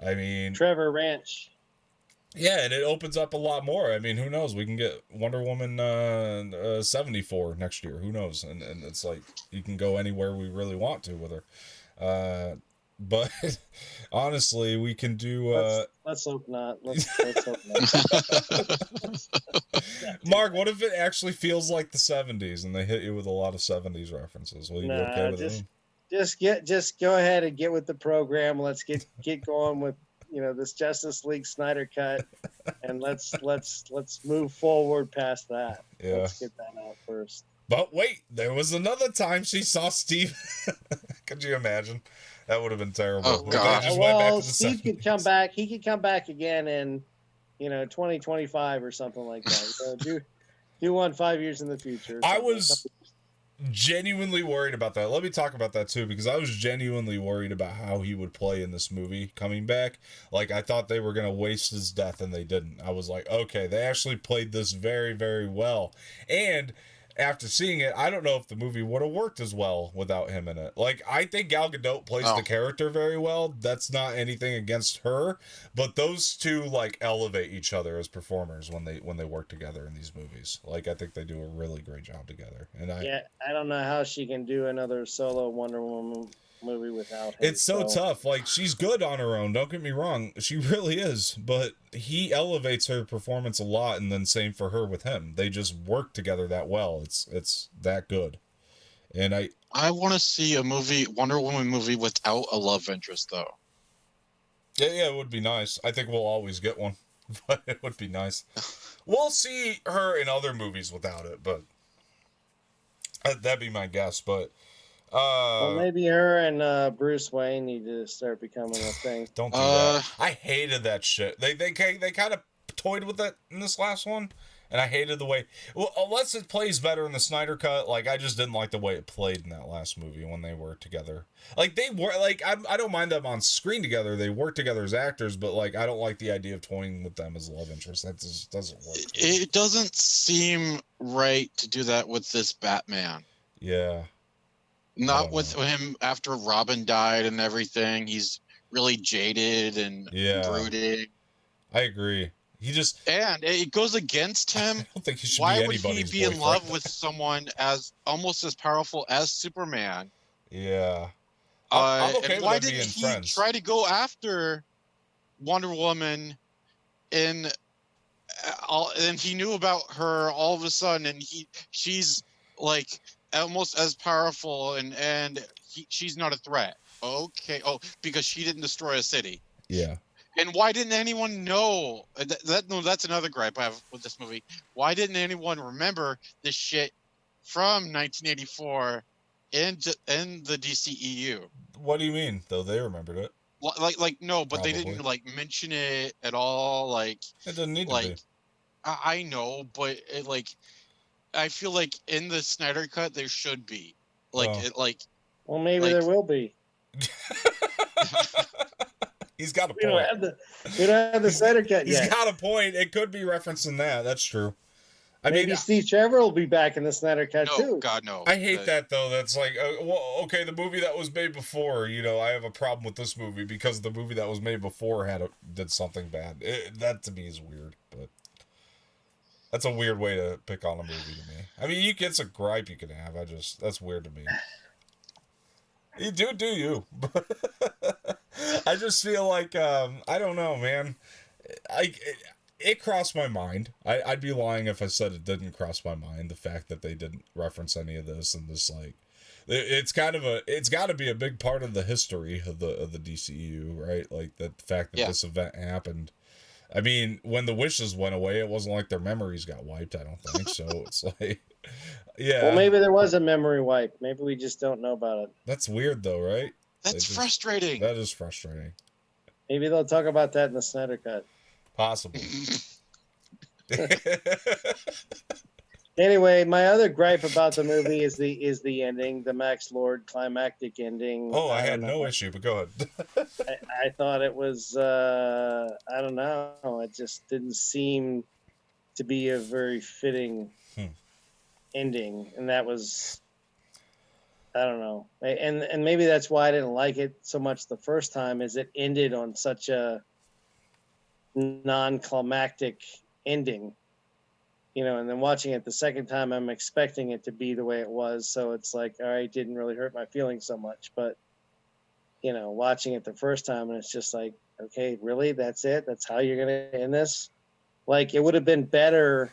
Speaker 1: I mean,
Speaker 3: Trevor Ranch.
Speaker 1: Yeah, and it opens up a lot more. I mean, who knows? We can get Wonder Woman 74 next year. Who knows? And it's like you can go anywhere we really want to with her. But honestly, we can do.
Speaker 3: Let's hope not. Let's hope not.
Speaker 1: Mark, what if it actually feels like the 70s and they hit you with a lot of 70s references? Will you be okay with it?
Speaker 3: Just go ahead and get with the program. Let's get going with this Justice League Snyder cut, and let's move forward past that.
Speaker 1: Yeah.
Speaker 3: Let's get that out first.
Speaker 1: But wait, there was another time she saw Steve. Could you imagine? That would have been terrible.
Speaker 2: Oh God!
Speaker 3: Well, Steve could come back. He could come back again in, 2025 or something like that. So do one 5 years in the future.
Speaker 1: I was genuinely worried about that. Let me talk about that too, because I was genuinely worried about how he would play in this movie coming back. Like I thought they were gonna waste his death, and they didn't. I was like, okay, they actually played this very, very well. And after seeing it, I don't know if the movie would have worked as well without him in it. Like, I think Gal Gadot plays the character very well. That's not anything against her, but those two like elevate each other as performers when they work together in these movies. Like, I think they do a really great job together. And I
Speaker 3: don't know how she can do another solo Wonder Woman movie without him.
Speaker 1: It's so tough. Like, she's good on her own, don't get me wrong, she really is, but he elevates her performance a lot, and then same for her with him. They just work together that well. It's that good. And
Speaker 2: I want to see a Wonder Woman movie without a love interest, though.
Speaker 1: Yeah, it would be nice. I think we'll always get one, but it would be nice. We'll see her in other movies without it, but that'd be my guess. But
Speaker 3: well, maybe her and Bruce Wayne need to start becoming a thing.
Speaker 1: Don't do that. I hated that shit. They kind of toyed with it in this last one, and I hated the way. Well, unless it plays better in the Snyder cut, like I just didn't like the way it played in that last movie when they were together. Like they were like I don't mind them on screen together. They work together as actors, but like I don't like the idea of toying with them as love interests. That just doesn't work.
Speaker 2: It doesn't seem right to do that with this Batman.
Speaker 1: Yeah.
Speaker 2: Not with him after Robin died and everything. He's really jaded and brooding.
Speaker 1: I agree.
Speaker 2: And it goes against him.
Speaker 1: I don't think he should
Speaker 2: Why
Speaker 1: be
Speaker 2: would he be in love with someone almost as powerful as Superman?
Speaker 1: Yeah.
Speaker 2: I'm okay with why didn't he try to go after Wonder Woman and he knew about her all of a sudden, and she's like almost as powerful, and she's not a threat. Okay. Oh, because she didn't destroy a city.
Speaker 1: Yeah.
Speaker 2: And why didn't anyone know? That's another gripe I have with this movie. Why didn't anyone remember this shit from 1984 in the DCEU?
Speaker 1: What do you mean? Though they remembered it.
Speaker 2: No, but
Speaker 1: Probably.
Speaker 2: they didn't like mention it at all. Like
Speaker 1: it doesn't need to be.
Speaker 2: I know, but it like I feel like in the Snyder cut there should be
Speaker 3: Well, maybe there will be.
Speaker 1: He's got a
Speaker 3: We
Speaker 1: point.
Speaker 3: We don't have the Snyder cut yet.
Speaker 1: He's got a point. It could be referencing that. That's true.
Speaker 3: Maybe Steve Trevor will be back in the Snyder cut too.
Speaker 2: God, no.
Speaker 1: I hate that though. That's like, well, okay, the movie that was made before. I have a problem with this movie because the movie that was made before did something bad. That to me is weird, but that's a weird way to pick on a movie to me. I mean, it's a gripe you can have. That's weird to me. You do you? I just feel like I don't know, man. It crossed my mind. I'd be lying if I said it didn't cross my mind. The fact that they didn't reference any of this and this, like, it's got to be a big part of the history of the DCU, right? Like the fact that this event happened. I mean, when the wishes went away, it wasn't like their memories got wiped. I don't think so. It's like, yeah.
Speaker 3: Well, maybe there was a memory wipe. Maybe we just don't know about it.
Speaker 1: That's weird, though, right?
Speaker 2: That's frustrating.
Speaker 1: That is frustrating.
Speaker 3: Maybe they'll talk about that in the Snyder cut.
Speaker 1: Possibly.
Speaker 3: Anyway, my other gripe about the movie is the ending, the Max Lord climactic ending.
Speaker 1: Oh, I had no issue, but go ahead.
Speaker 3: I thought it was I don't know. It just didn't seem to be a very fitting ending, and that was, I don't know. And maybe that's why I didn't like it so much the first time, is it ended on such a non-climactic ending. And then watching it the second time, I'm expecting it to be the way it was. So it's like, all right, it didn't really hurt my feelings so much. But, watching it the first time, and it's just like, okay, really? That's it? That's how you're going to end this? Like, it would have been better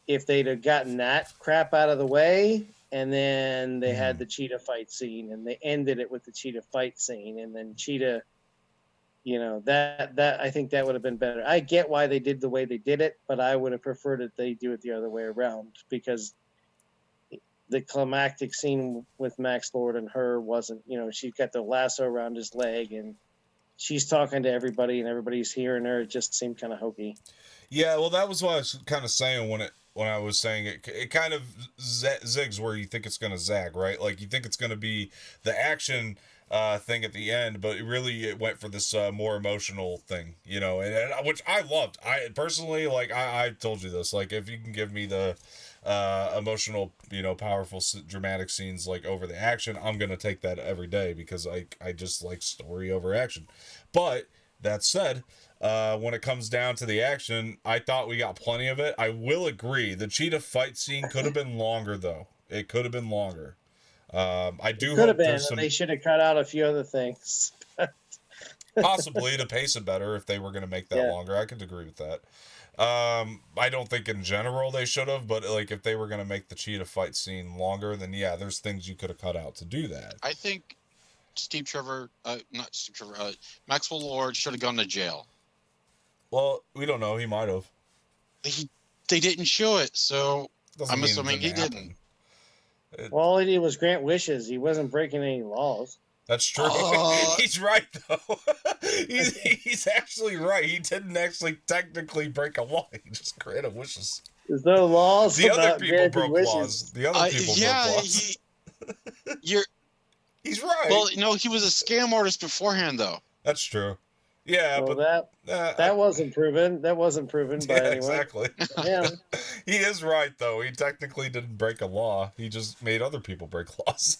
Speaker 3: if they'd have gotten that crap out of the way, and then they had the cheetah fight scene, and they ended it with the cheetah fight scene, and then cheetah... that I think that would have been better. I get why they did the way they did it, but I would have preferred that they do it the other way around, because the climactic scene with Max Lord and her wasn't, she's got the lasso around his leg and she's talking to everybody and everybody's hearing her. It just seemed kind of hokey.
Speaker 1: Yeah, well, that was what I was kind of saying when I was saying it. It kind of zigs where you think it's going to zag, right? Like you think it's going to be the action thing at the end, but really it went for this more emotional thing, and which I loved. I personally, like, I told you this, like, if you can give me the emotional, powerful dramatic scenes like over the action, I'm gonna take that every day, because I just like story over action. But that said, when it comes down to the action, I thought we got plenty of it. I will agree, the cheetah fight scene could have been longer, though. It could have been longer. I do hope there's some...
Speaker 3: They should have cut out a few other things.
Speaker 1: Possibly to pace it better if they were going to make that longer. I could agree with that. I don't think in general they should have, but like if they were going to make the cheetah fight scene longer, then yeah, there's things you could have cut out to do that.
Speaker 2: I think Maxwell Lord should have gone to jail.
Speaker 1: Well, we don't know. He might have.
Speaker 2: They didn't show it, so I'm assuming he didn't.
Speaker 3: All he did was grant wishes. He wasn't breaking any laws.
Speaker 1: That's true. He's right, though. he's actually right. He didn't actually technically break a law. He just granted wishes.
Speaker 3: There's no laws.
Speaker 1: The other people broke laws. The other people broke laws. He's right.
Speaker 2: Well, no, he was a scam artist beforehand, though.
Speaker 1: That's true. Yeah,
Speaker 3: well,
Speaker 1: but
Speaker 3: that wasn't proven. That wasn't proven by anyone.
Speaker 1: Exactly.
Speaker 3: Yeah.
Speaker 1: He is right, though. He technically didn't break a law. He just made other people break laws.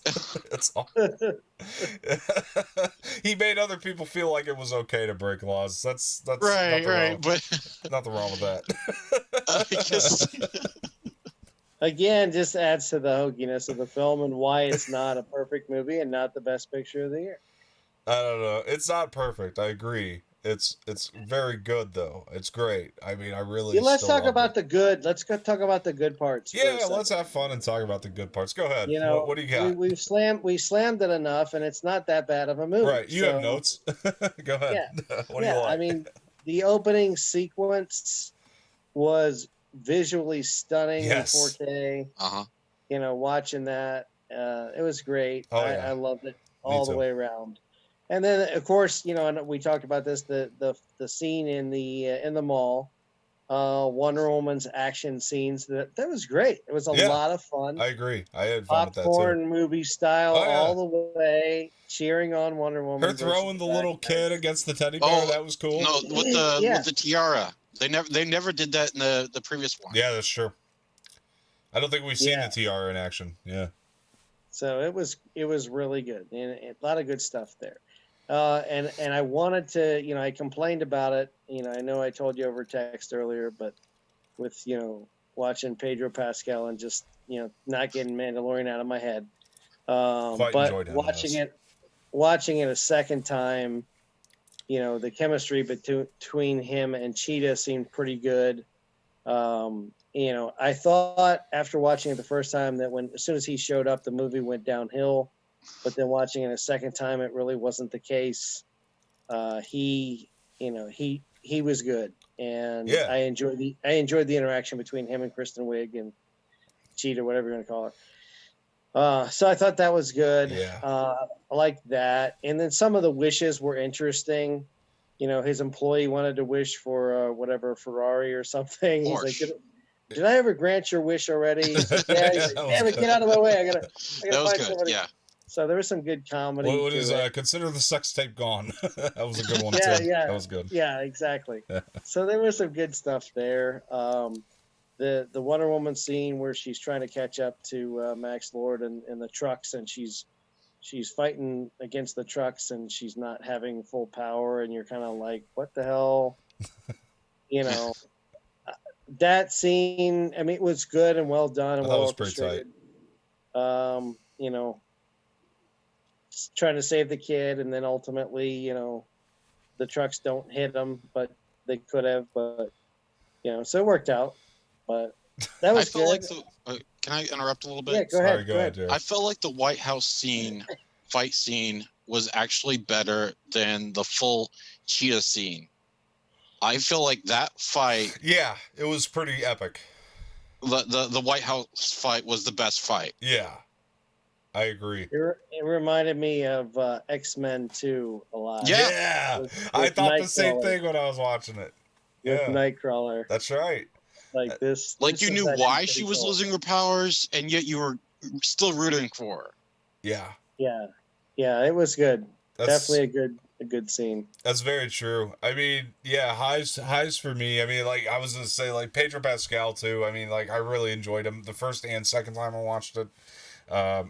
Speaker 1: That's all. He made other people feel like it was okay to break laws. That's
Speaker 2: right. But
Speaker 1: nothing wrong with that.
Speaker 3: Again, just adds to the hokiness of the film and why it's not a perfect movie and not the best picture of the year.
Speaker 1: I don't know. It's not perfect. I agree. It's very good, though. It's great. I mean, I really.
Speaker 3: Let's talk about the good. Let's talk about the good parts.
Speaker 1: Yeah, let's have fun and talk about the good parts. Go ahead. What do you got?
Speaker 3: We slammed it enough, and it's not that bad of a movie.
Speaker 1: Right. You have notes. Go ahead.
Speaker 3: Yeah.
Speaker 1: What do you like?
Speaker 3: I mean, the opening sequence was visually stunning in 4K. Watching that, it was great. I loved it all the way around. And then, of course, and we talked about this, the scene in the mall, Wonder Woman's action scenes. That was great. It was a lot of fun.
Speaker 1: I agree. I had fun with that
Speaker 3: Popcorn
Speaker 1: too.
Speaker 3: movie style all the way, cheering on Wonder Woman.
Speaker 1: Her throwing the little kid against the teddy bear, that was cool.
Speaker 2: No, with the tiara. They never did that in the previous one.
Speaker 1: Yeah, that's true. I don't think we've seen the tiara in action. Yeah.
Speaker 3: So it was really good, and a lot of good stuff there. And I wanted to, I complained about it. I know I told you over text earlier, but with watching Pedro Pascal and just not getting Mandalorian out of my head. But watching it a second time, the chemistry between him and Cheetah seemed pretty good. I thought after watching it the first time that as soon as he showed up, the movie went downhill. But then watching it a second time, it really wasn't the case. He was good, and I enjoyed the interaction between him and Kristen Wiig and Cheetah, whatever you want to call her. So I thought that was good.
Speaker 1: Yeah.
Speaker 3: I liked that, and then some of the wishes were interesting. His employee wanted to wish for whatever Ferrari or something.
Speaker 2: Porsche.
Speaker 3: He's like, did I ever grant your wish already? He's like, yeah. He's like, damn it, get out of my way! I gotta
Speaker 2: that was
Speaker 3: find
Speaker 2: good.
Speaker 3: somebody.
Speaker 2: Yeah.
Speaker 3: So there was some good comedy.
Speaker 1: What is consider the sex tape gone? That was a good one too.
Speaker 3: Yeah,
Speaker 1: that was good.
Speaker 3: Yeah, exactly. So there was some good stuff there. The Wonder Woman scene where she's trying to catch up to Max Lord in the trucks, and she's fighting against the trucks, and she's not having full power, and you're kind of like, what the hell, That scene, I mean, it was good and well done and well orchestrated. Trying to save the kid, and then ultimately, the trucks don't hit them, but they could have. But so it worked out. But that was good.
Speaker 2: Can I interrupt a little bit?
Speaker 3: Yeah, go ahead. Go ahead.
Speaker 2: I felt like the White House fight scene was actually better than the full Cheetah scene. I feel like that fight.
Speaker 1: Yeah, it was pretty epic.
Speaker 2: The White House fight was the best fight.
Speaker 1: Yeah, I agree.
Speaker 3: It reminded me of X-Men 2 a lot.
Speaker 1: Yeah, I thought the same thing when I was watching it.
Speaker 3: With Nightcrawler.
Speaker 1: That's right.
Speaker 3: Like this.
Speaker 2: Like you knew why she was losing her powers, and yet you were still rooting for her.
Speaker 1: Yeah.
Speaker 3: Yeah, it was good. Definitely a good scene.
Speaker 1: That's very true. I mean, yeah, highs for me. I mean, like I was gonna say, like Pedro Pascal too. I mean, like I really enjoyed him the first and second time I watched it.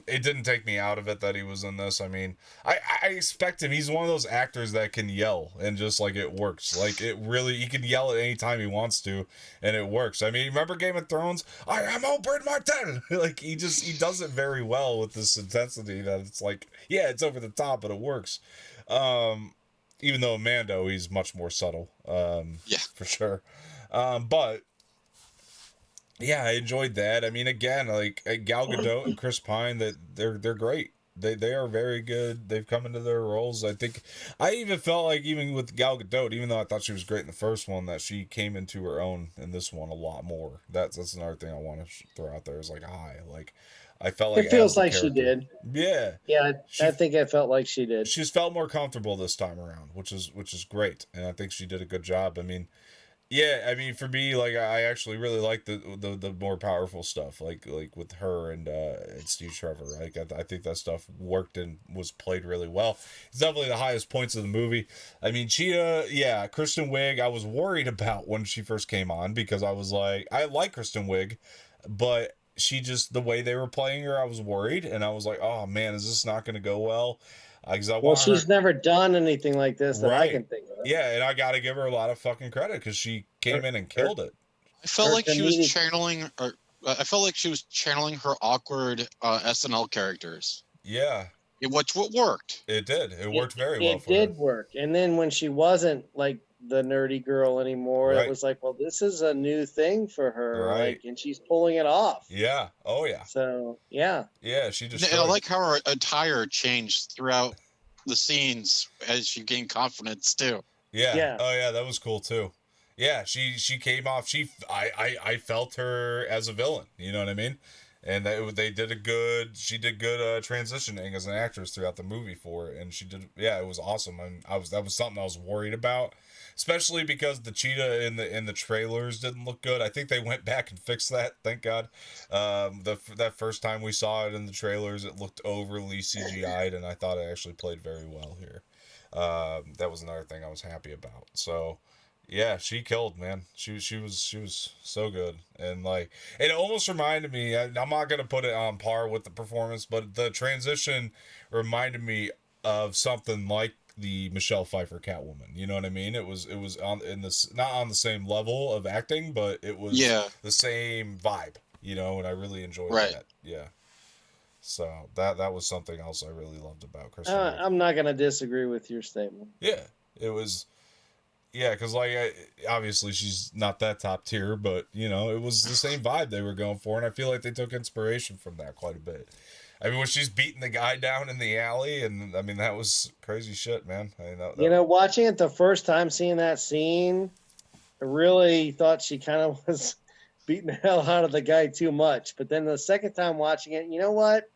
Speaker 1: It didn't take me out of it that he was in this. I mean, I expect him. He's one of those actors that can yell and just like it works. Like he can yell at any time he wants to, and it works. I mean, remember Game of Thrones? I am Oberyn Martell. Like he does it very well with this intensity that it's like, yeah, it's over the top, but it works. Even though Mando, he's much more subtle. For sure. But yeah, I enjoyed that. I mean, again, like Gal Gadot and Chris Pine, that they're great. They are very good. They've come into their roles. I think I even felt like even with Gal Gadot, even though I thought she was great in the first one, that she came into her own in this one a lot more. That's another thing I want to throw out there is like like I felt like
Speaker 3: it feels like she did.
Speaker 1: Yeah.
Speaker 3: Yeah, I think it felt like she did.
Speaker 1: She's felt more comfortable this time around, which is great, and I think she did a good job. I mean. Yeah, I mean, for me, like I actually really like the more powerful stuff, like with her and Steve Trevor. Like I think that stuff worked and was played really well. It's definitely the highest points of the movie. I mean, Cheetah, yeah, Kristen Wiig. I was worried about when she first came on because I was like, I like Kristen Wiig, but she just the way they were playing her, I was worried, and I was like, oh man, is this not going to go well?
Speaker 3: She's never done anything like this that I can think of.
Speaker 1: Yeah, and I got to give her a lot of fucking credit because she came in and killed it.
Speaker 2: I felt like she was channeling, her awkward SNL characters.
Speaker 1: Yeah.
Speaker 2: What worked.
Speaker 1: It did. It worked very well for her.
Speaker 3: It did work. And then when she wasn't like the nerdy girl anymore, it was like, well, this is a new thing for her.
Speaker 1: Right.
Speaker 3: Like, and she's pulling it off.
Speaker 1: Yeah. Oh, yeah.
Speaker 3: So, yeah.
Speaker 1: Yeah, she just.
Speaker 2: And I like how her attire changed throughout the scenes as she gained confidence, too.
Speaker 1: Yeah. Oh, yeah, that was cool, too. Yeah, she came off. I felt her as a villain. You know what I mean? and she did good transitioning as an actress throughout the movie for it, and she did, yeah, it was awesome. And that was something I was worried about, especially because the cheetah in the trailers didn't look good. I think they went back and fixed that, thank God. That first time we saw it in the trailers, it looked overly CGI'd, and I thought it actually played very well here. That was another thing I was happy about. So yeah, she killed, man. She was so good, and like it almost reminded me. I'm not gonna put it on par with the performance, but the transition reminded me of something like the Michelle Pfeiffer Catwoman. You know what I mean? It was on in this, not on the same level of acting, but it was the same vibe. You know, and I really enjoyed that. Yeah. So that was something else I really loved about Kristen.
Speaker 3: I'm not gonna disagree with your statement.
Speaker 1: Yeah, it was. Yeah, because like obviously she's not that top tier, but you know it was the same vibe they were going for, and I feel like they took inspiration from that quite a bit. I mean, when she's beating the guy down in the alley, and I mean that was crazy shit, man. I mean,
Speaker 3: watching it the first time, seeing that scene, I really thought she kind of was beating the hell out of the guy too much. But then the second time watching it, you know what?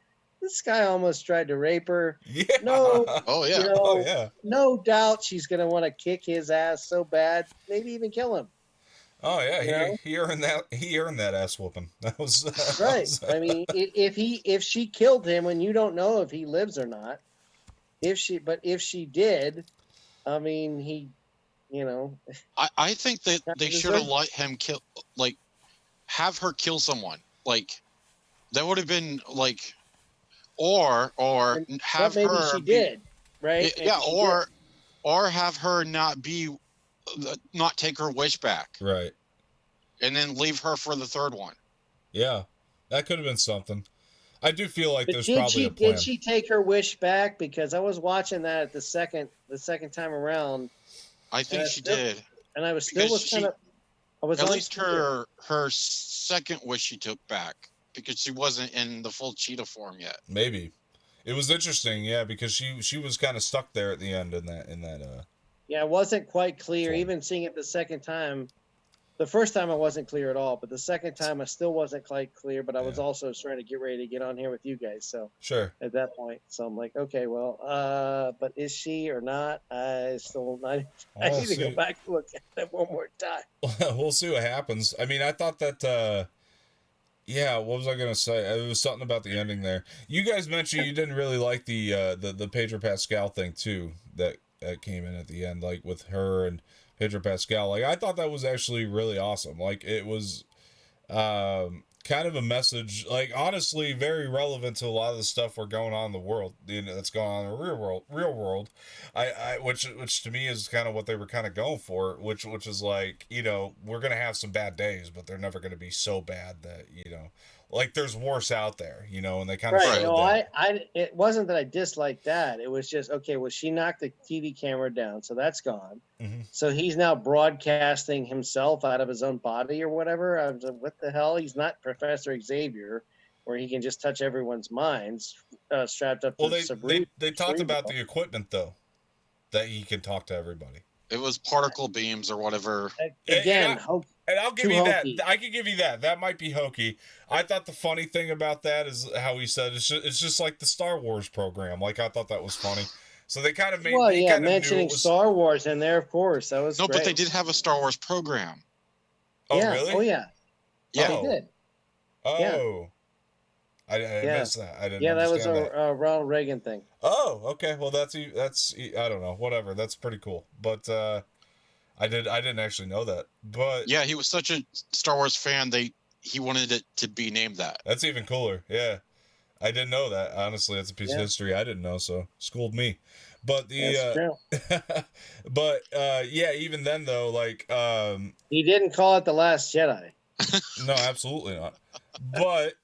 Speaker 3: This guy almost tried to rape her.
Speaker 1: Yeah.
Speaker 3: No.
Speaker 2: Oh yeah.
Speaker 1: Oh yeah.
Speaker 3: No doubt she's gonna want to kick his ass so bad, maybe even kill him.
Speaker 1: Oh yeah, he earned that ass whooping. That was
Speaker 3: right. I mean, if she killed him, and you don't know if he lives or not, if she did, I mean, he,
Speaker 2: I think that they should have let him kill, like, have her kill someone. Like, that would have been like, or have
Speaker 3: maybe
Speaker 2: her.
Speaker 3: She did, right?
Speaker 2: Yeah, or have her not take her wish back.
Speaker 1: Right.
Speaker 2: And then leave her for the third one.
Speaker 1: Yeah, that could have been something. I do feel like there's probably a plan.
Speaker 3: Did she take her wish back? Because I was watching that at the second time around.
Speaker 2: I think she did.
Speaker 3: And I was still
Speaker 2: at least her second wish she took back, because she wasn't in the full cheetah form yet.
Speaker 1: Maybe. It was interesting, yeah, because she was kind of stuck there at the end in that
Speaker 3: Yeah, it wasn't quite clear. Form. Even seeing it the second time. The first time I wasn't clear at all, but the second time I still wasn't quite clear, but I was also trying to get ready to get on here with you guys. So
Speaker 1: sure.
Speaker 3: At that point. So I'm like, okay, well, but is she or not? I need to go back and look at that one more time.
Speaker 1: We'll see what happens. I mean, I thought that what was I gonna say? It was something about the ending there. You guys mentioned you didn't really like the Pedro Pascal thing too, that came in at the end, like with her and Pedro Pascal. Like, I thought that was actually really awesome. Like, it was kind of a message, like, honestly very relevant to a lot of the stuff we're going on in the world, that's going on in the real world. Which to me is kind of what they were kind of going for, which is like, we're gonna have some bad days, but they're never gonna be so bad that like there's worse out there, and they kind of
Speaker 3: showed that. It wasn't that I disliked that. It was just, okay, well, she knocked the TV camera down, so that's gone.
Speaker 1: Mm-hmm.
Speaker 3: So he's now broadcasting himself out of his own body or whatever. I was like, what the hell? He's not Professor Xavier, where he can just touch everyone's minds, strapped up to
Speaker 1: they talked about the equipment, though, that he can talk to everybody.
Speaker 2: It was particle beams or whatever.
Speaker 3: Again,
Speaker 1: and I'll give you that. I can give you that. That might be hokey. I thought the funny thing about that is how he said it's just like the Star Wars program. Like, I thought that was funny. So they kind of made.
Speaker 3: Well, yeah, mentioning Star Wars in there, of course, that was
Speaker 2: great.
Speaker 3: But
Speaker 2: they did have a Star Wars program.
Speaker 1: Oh, really?
Speaker 3: Oh, yeah.
Speaker 2: Yeah,
Speaker 3: they did.
Speaker 1: Oh.
Speaker 3: Yeah.
Speaker 1: I missed that. I didn't.
Speaker 3: Yeah, that was a Ronald Reagan thing.
Speaker 1: Oh, okay. Well, that's I don't know. Whatever. That's pretty cool. But I didn't actually know that. But
Speaker 2: yeah, he was such a Star Wars fan. He wanted it to be named that.
Speaker 1: That's even cooler. Yeah, I didn't know that. Honestly, that's a piece of history I didn't know. So schooled me. But but even then though, like
Speaker 3: he didn't call it The Last Jedi.
Speaker 1: No, absolutely not. But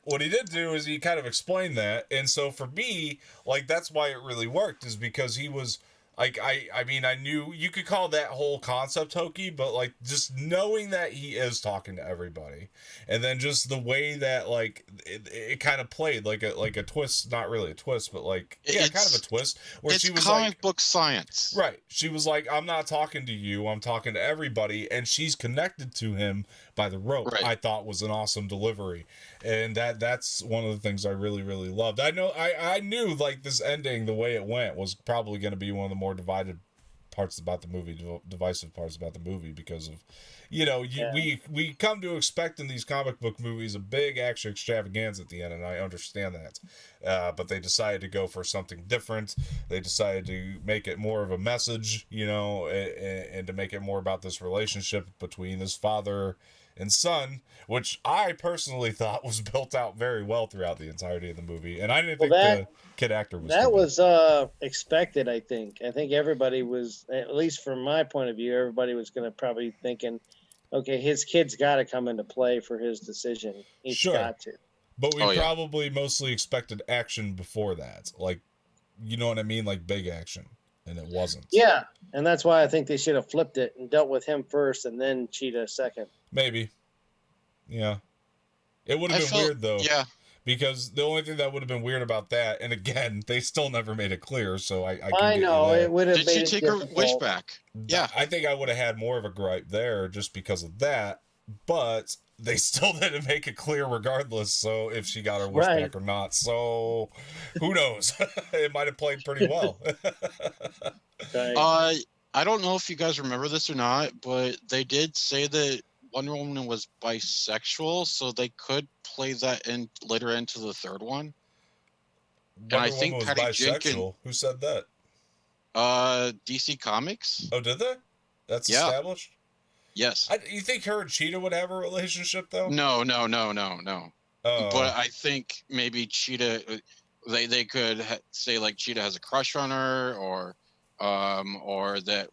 Speaker 1: what he did do is he kind of explained that, and so for me, like, that's why it really worked, is because he was like, I mean, I knew you could call that whole concept hokey, but like just knowing that he is talking to everybody, and then just the way that like it kind of played like a twist, not really a twist, but like kind of a twist, where she was
Speaker 2: comic book science,
Speaker 1: right? She was like, I'm not talking to you, I'm talking to everybody, and she's connected to him, by the rope,
Speaker 2: Right.
Speaker 1: I thought was an awesome delivery. And that's one of the things I really, really loved. I knew like this ending, the way it went, was probably going to be one of the more divided parts about the movie, divisive parts about the movie, because of, we come to expect in these comic book movies a big action extravaganza at the end, and I understand that. But they decided to go for something different. They decided to make it more of a message, and to make it more about this relationship between this father and son, which I personally thought was built out very well throughout the entirety of the movie. And I didn't think the kid actor was
Speaker 3: that was expected. I think everybody was, at least from my point of view, everybody was going to probably thinking, okay, his kid's got to come into play for his decision. He's got to.
Speaker 1: But we probably mostly expected action before that, like, you know what I mean, like big action, and it wasn't.
Speaker 3: Yeah, and that's why I think they should have flipped it and dealt with him first and then Cheetah second.
Speaker 1: Maybe. Yeah. It would have been weird, though.
Speaker 2: Yeah.
Speaker 1: Because the only thing that would have been weird about that, and again, they still never made it clear, so
Speaker 3: I know it would have.
Speaker 2: Did she take her wish back? Yeah,
Speaker 1: I think I would have had more of a gripe there just because of that, but they still didn't make it clear regardless. So if she got her wish back or not, so who knows? It might have played pretty well.
Speaker 2: I don't know if you guys remember this or not, but they did say that Wonder Woman was bisexual, so they could play that in later into the third one.
Speaker 1: Wonder and I think Woman was Patty bisexual. Jenkins, who said that?
Speaker 2: DC Comics.
Speaker 1: Oh, did they? That's established?
Speaker 2: Yes.
Speaker 1: You think her and Cheetah would have a relationship, though?
Speaker 2: No. But I think maybe Cheetah, they could say like Cheetah has a crush on her, or that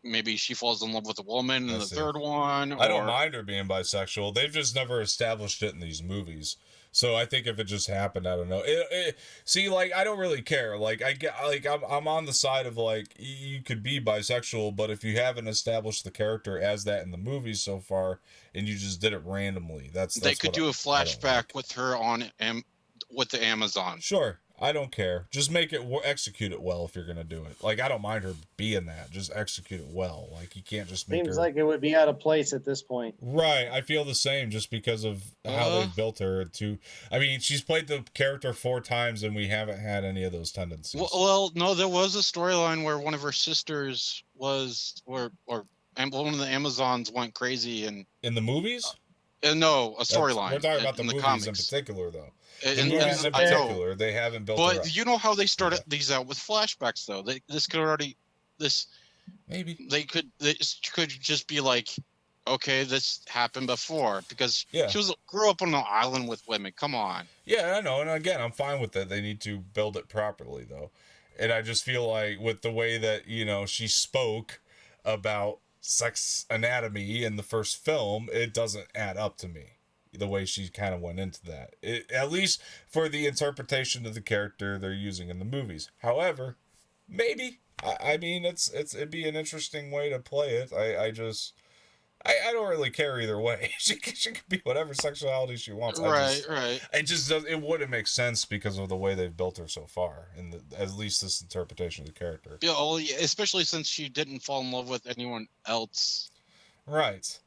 Speaker 2: maybe she falls in love with a woman in the third one.
Speaker 1: I don't mind her being bisexual. They've just never established it in these movies. So I think if it just happened, I don't know. See, like, I don't really care. Like, I'm on the side of like, you could be bisexual, but if you haven't established the character as that in the movies so far, and you just did it randomly, that's
Speaker 2: they could do a flashback with her on with the Amazon.
Speaker 1: Sure. I don't care. Just make it execute it well if you're gonna do it. Like, I don't mind her being that. Just execute it well. Like, you can't just make
Speaker 3: Seems like it would be out of place at this point.
Speaker 1: Right. I feel the same just because of how they built her to. I mean, she's played the character 4 times and we haven't had any of those tendencies.
Speaker 2: Well, no, there was a storyline where one of her sisters was, or one of the Amazons went crazy and
Speaker 1: in the movies.
Speaker 2: No, a storyline.
Speaker 1: We're talking about the movies
Speaker 2: comics.
Speaker 1: In particular, though.
Speaker 2: In movies
Speaker 1: in particular, they haven't built.
Speaker 2: But you know how they started these out with flashbacks, though. This could just be like, okay, this happened before because she grew up on an island with women. Come on.
Speaker 1: Yeah, I know, and again, I'm fine with that. They need to build it properly, though, and I just feel like with the way that she spoke about sex anatomy in the first film, it doesn't add up to me. The way she kind of went into that, at least for the interpretation of the character they're using in the movies. However, maybe I mean it'd be an interesting way to play it. I don't really care either way. She could be whatever sexuality she wants.
Speaker 2: Right.
Speaker 1: It just it wouldn't make sense because of the way they've built her so far, and at least this interpretation of the character.
Speaker 2: Yeah, well, especially since she didn't fall in love with anyone else.
Speaker 1: Right.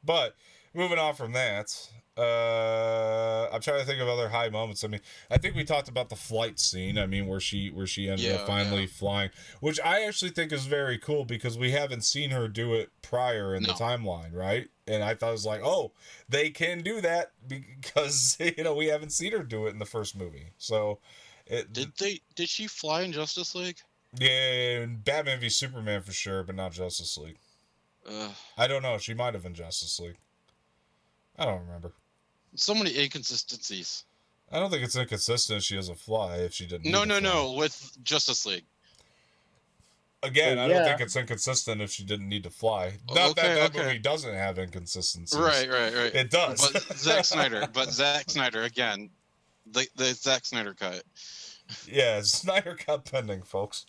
Speaker 1: But. Moving on from that, I'm trying to think of other high moments. I mean, I think we talked about the flight scene. I mean, where she ended up finally flying, which I actually think is very cool because we haven't seen her do it prior in the timeline, right? And I thought it was like, oh, they can do that because we haven't seen her do it in the first movie. So,
Speaker 2: did she fly in Justice League?
Speaker 1: Yeah, Batman v Superman for sure, but not Justice League. I don't know. She might have in Justice League. I don't remember.
Speaker 2: So many inconsistencies.
Speaker 1: I don't think it's inconsistent she doesn't fly if she didn't.
Speaker 2: No, with Justice League.
Speaker 1: Again, I don't think it's inconsistent if she didn't need to fly. Not that movie doesn't have inconsistencies.
Speaker 2: Right.
Speaker 1: It does.
Speaker 2: But Zack Snyder, again, the Zack Snyder cut.
Speaker 1: Yeah, Snyder cut pending, folks.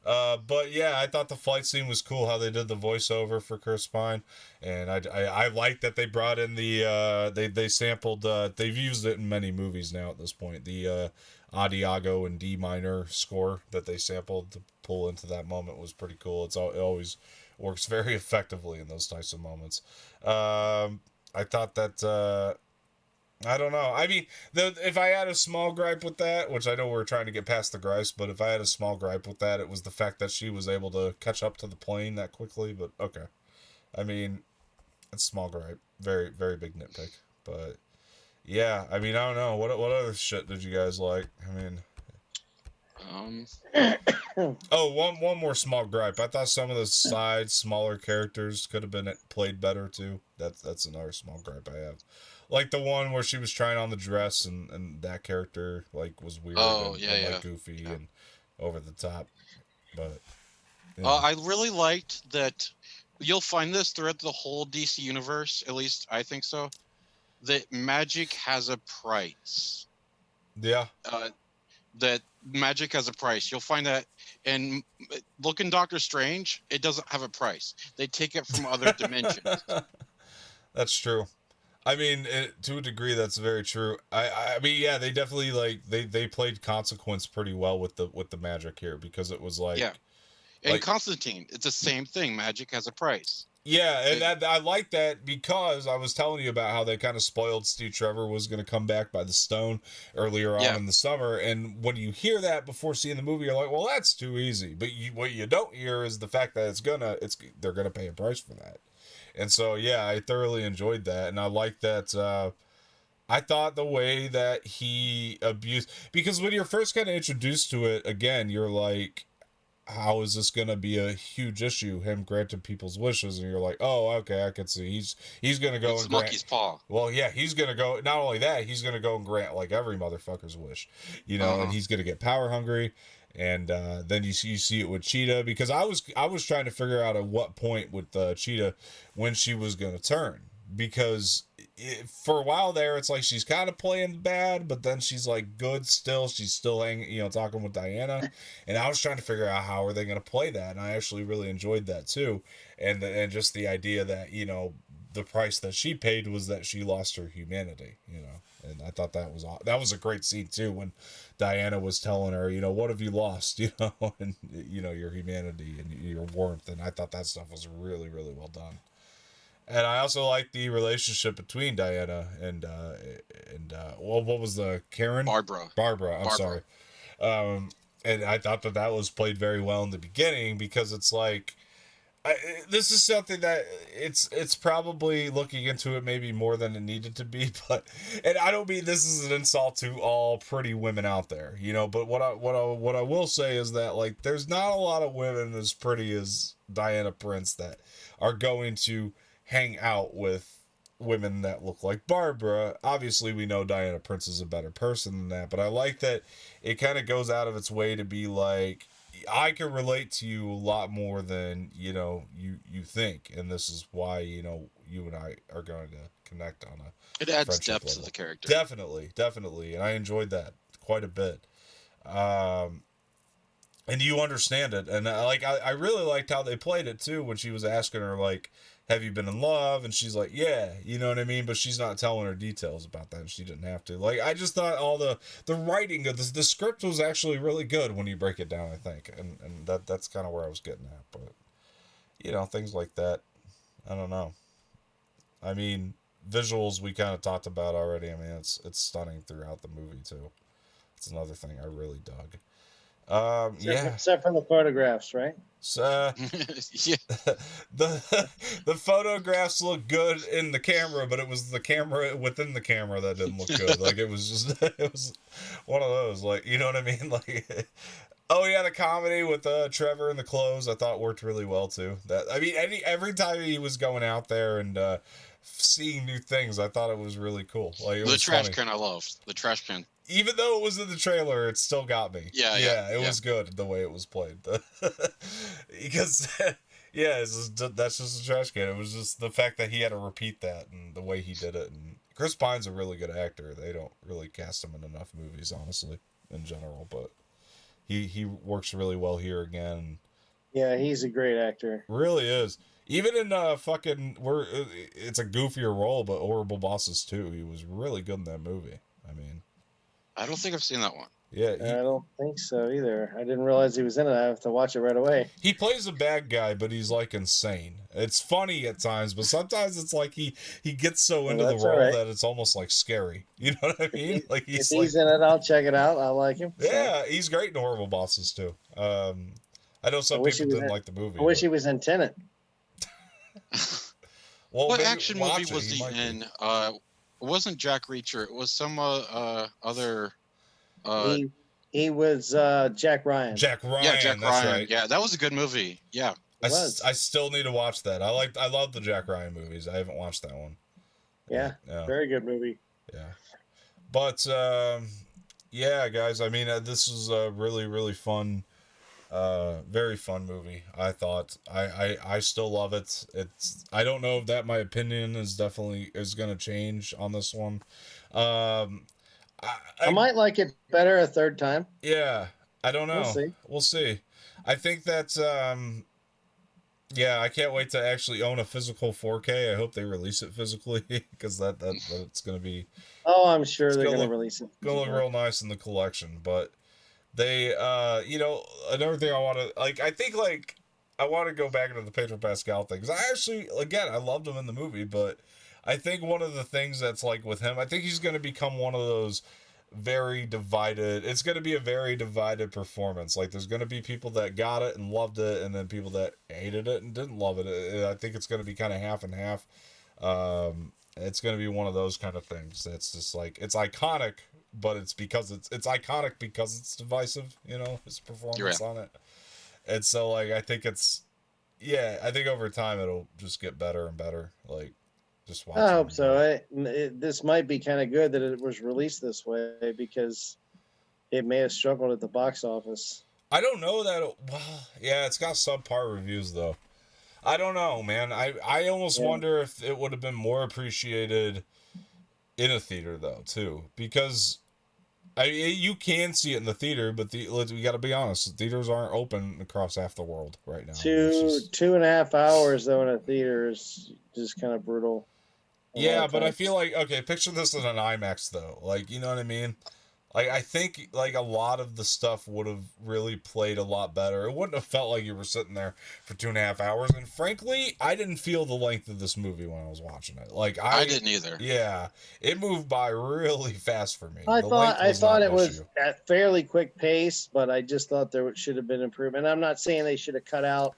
Speaker 1: But yeah, I thought the fight scene was cool. How they did the voiceover for Chris Pine, and I like that they brought in the they sampled. They've used it in many movies now at this point. The Adiago and D minor score that they sampled to pull into that moment was pretty cool. It always works very effectively in those types of moments. I thought that. I don't know. I mean, if I had a small gripe with that, which I know we're trying to get past the gripes, but if I had a small gripe with that, it was the fact that she was able to catch up to the plane that quickly. But okay, I mean, it's a small gripe, very very big nitpick. But yeah, I mean, I don't know what other shit did you guys like? I mean, oh, one more small gripe. I thought some of the side smaller characters could have been played better too. That's another small gripe I have. Like the one where she was trying on the dress and that character like was weird and like goofy and over the top. But
Speaker 2: I really liked that. You'll find this throughout the whole DC universe. At least I think so. That magic has a price.
Speaker 1: Yeah.
Speaker 2: That magic has a price. You'll find that in look in Doctor Strange. It doesn't have a price. They take it from other dimensions.
Speaker 1: That's true. I mean, to a degree, that's very true. I mean, yeah, they definitely like they played consequence pretty well with the magic here because it was like
Speaker 2: and like, Constantine, it's the same thing. Magic has a price.
Speaker 1: Yeah, and I like that because I was telling you about how they kind of spoiled Steve Trevor was going to come back by the stone earlier on in the summer, and when you hear that before seeing the movie, you're like, well, that's too easy. But what you don't hear is the fact that they're gonna pay a price for that. And so, yeah, I thoroughly enjoyed that. And I like that. I thought the way that he abused, because when you're first kind of introduced to it, again, you're like, how is this going to be a huge issue, him granting people's wishes? And you're like, oh, okay, I can see. He's going to go and grant.
Speaker 2: Monkey's paw.
Speaker 1: Well, yeah, he's going to go. Not only that, he's going to go and grant like every motherfucker's wish, and he's going to get power hungry. And then you see it with Cheetah, because I was trying to figure out at what point with Cheetah when she was going to turn, because for a while there it's like she's kind of playing bad, but then she's like good still. She's still hanging, talking with Diana, and I was trying to figure out how are they going to play that, and I actually really enjoyed that too, and just the idea that the price that she paid was that she lost her humanity, and I thought that was a great scene too when Diana was telling her, what have you lost, and your humanity and your warmth, and I thought that stuff was really, really well done. And I also like the relationship between Diana and what was the Karen?
Speaker 2: Barbara.
Speaker 1: I'm sorry. And I thought that was played very well in the beginning, because it's like, this is something that it's probably looking into it maybe more than it needed to be, and I don't mean this is an insult to all pretty women out there, but what I will say is that, like, there's not a lot of women as pretty as Diana Prince that are going to hang out with women that look like Barbara. Obviously, we know Diana Prince is a better person than that, but I like that it kind of goes out of its way to be like, I can relate to you a lot more than you think, and this is why you and I are going to connect on a
Speaker 2: it adds depth level to the character.
Speaker 1: Definitely, and I enjoyed that quite a bit. And you understand it, and I really liked how they played it too when she was asking her, like, have you been in love? And she's like, yeah, you know what I mean? But she's not telling her details about that, and she didn't have to. Like, I just thought all the writing of the script was actually really good when you break it down, I think. And that's kind of where I was getting at. But, things like that, I don't know. I mean, visuals we kind of talked about already. I mean, it's stunning throughout the movie, too. It's another thing I really dug.
Speaker 3: Except for the photographs, right?
Speaker 1: So,
Speaker 2: yeah.
Speaker 1: the photographs look good in the camera, but it was the camera within the camera that didn't look good. Like, it was one of those, like, you know what I mean? Like, oh yeah, the comedy with Trevor and the clothes I thought worked really well too. Every time he was going out there and seeing new things, I thought it was really cool. Like,
Speaker 2: the trash can, I loved the trash can.
Speaker 1: Even though it was in the trailer, it still got me.
Speaker 2: Yeah,
Speaker 1: it was good the way it was played. Because, that's just a trash can. It was just the fact that he had to repeat that and the way he did it. And Chris Pine's a really good actor. They don't really cast him in enough movies, honestly, in general. But he works really well here again.
Speaker 3: Yeah, he's a great actor.
Speaker 1: Really is. Even in it's a goofier role, but Horrible Bosses too. He was really good in that movie. I mean,
Speaker 2: I don't think I've seen that one.
Speaker 1: yeah,
Speaker 3: I don't think so either. I didn't realize he was in it. I have to watch it right away.
Speaker 1: he plays a bad guy, but he's like insane. It's funny at times, but sometimes it's like he gets so into the role that it's almost like scary. You know what I mean? Like
Speaker 3: if he's in it, I'll check it out. I like him.
Speaker 1: Yeah, so. He's great in Horrible Bosses too. I know some people didn't like the movie.
Speaker 3: I wish he was in Tenet.
Speaker 1: Well,
Speaker 2: what action movie was he in? It wasn't Jack Reacher. It was some other.
Speaker 3: He was Jack Ryan.
Speaker 1: Jack Ryan.
Speaker 2: Yeah, Jack Ryan.
Speaker 1: Right.
Speaker 2: Yeah, that was a good movie. Yeah,
Speaker 1: I still need to watch that. I love the Jack Ryan movies. I haven't watched that one.
Speaker 3: Yeah, very good movie.
Speaker 1: Yeah, but yeah, guys. I mean, this is a really, really fun. Very fun movie. I thought I still love it. I don't know if that my opinion is gonna change on this one.
Speaker 3: I might like it better a third time.
Speaker 1: Yeah, I don't know. We'll see. I think that's yeah, I can't wait to actually own a physical 4K. I hope they release it physically because that's gonna be.
Speaker 3: Oh, I'm sure they're gonna release it.
Speaker 1: Gonna look real nice in the collection, but. They, another thing I want to, I want to go back into the Pedro Pascal thing. Because I actually, again, I loved him in the movie, but I think one of the things that's like with him, I think he's going to become one of those very divided, it's going to be a very divided performance. Like, there's going to be people that got it and loved it, and then people that hated it and didn't love it. I think it's going to be kind of half and half. It's going to be one of those kind of things. That's just like, it's iconic, but it's because it's iconic because it's divisive, his performance on it. And so, like, I think over time it'll just get better and better. Like, just watch.
Speaker 3: I hope so. This might be kind of good that it was released this way because it may have struggled at the box office.
Speaker 1: I don't know that. Yeah, it's got subpar reviews though. I don't know, man. I almost wonder if it would have been more appreciated in a theater though, too, because you can see it in the theater, but we got to be honest, the theaters aren't open across half the world right now.
Speaker 3: 2.5 hours though in a theater is just kind of brutal.
Speaker 1: Yeah, but I feel like, okay, picture this in an IMAX though, like, you know what I mean? Like, I think, like, a lot of the stuff would have really played a lot better. It wouldn't have felt like you were sitting there for 2.5 hours. And frankly, I didn't feel the length of this movie when I was watching it. Like, I didn't either. Yeah, it moved by really fast for me.
Speaker 3: I thought it was at fairly quick pace, but I just thought there should have been improvement. I'm not saying they should have cut out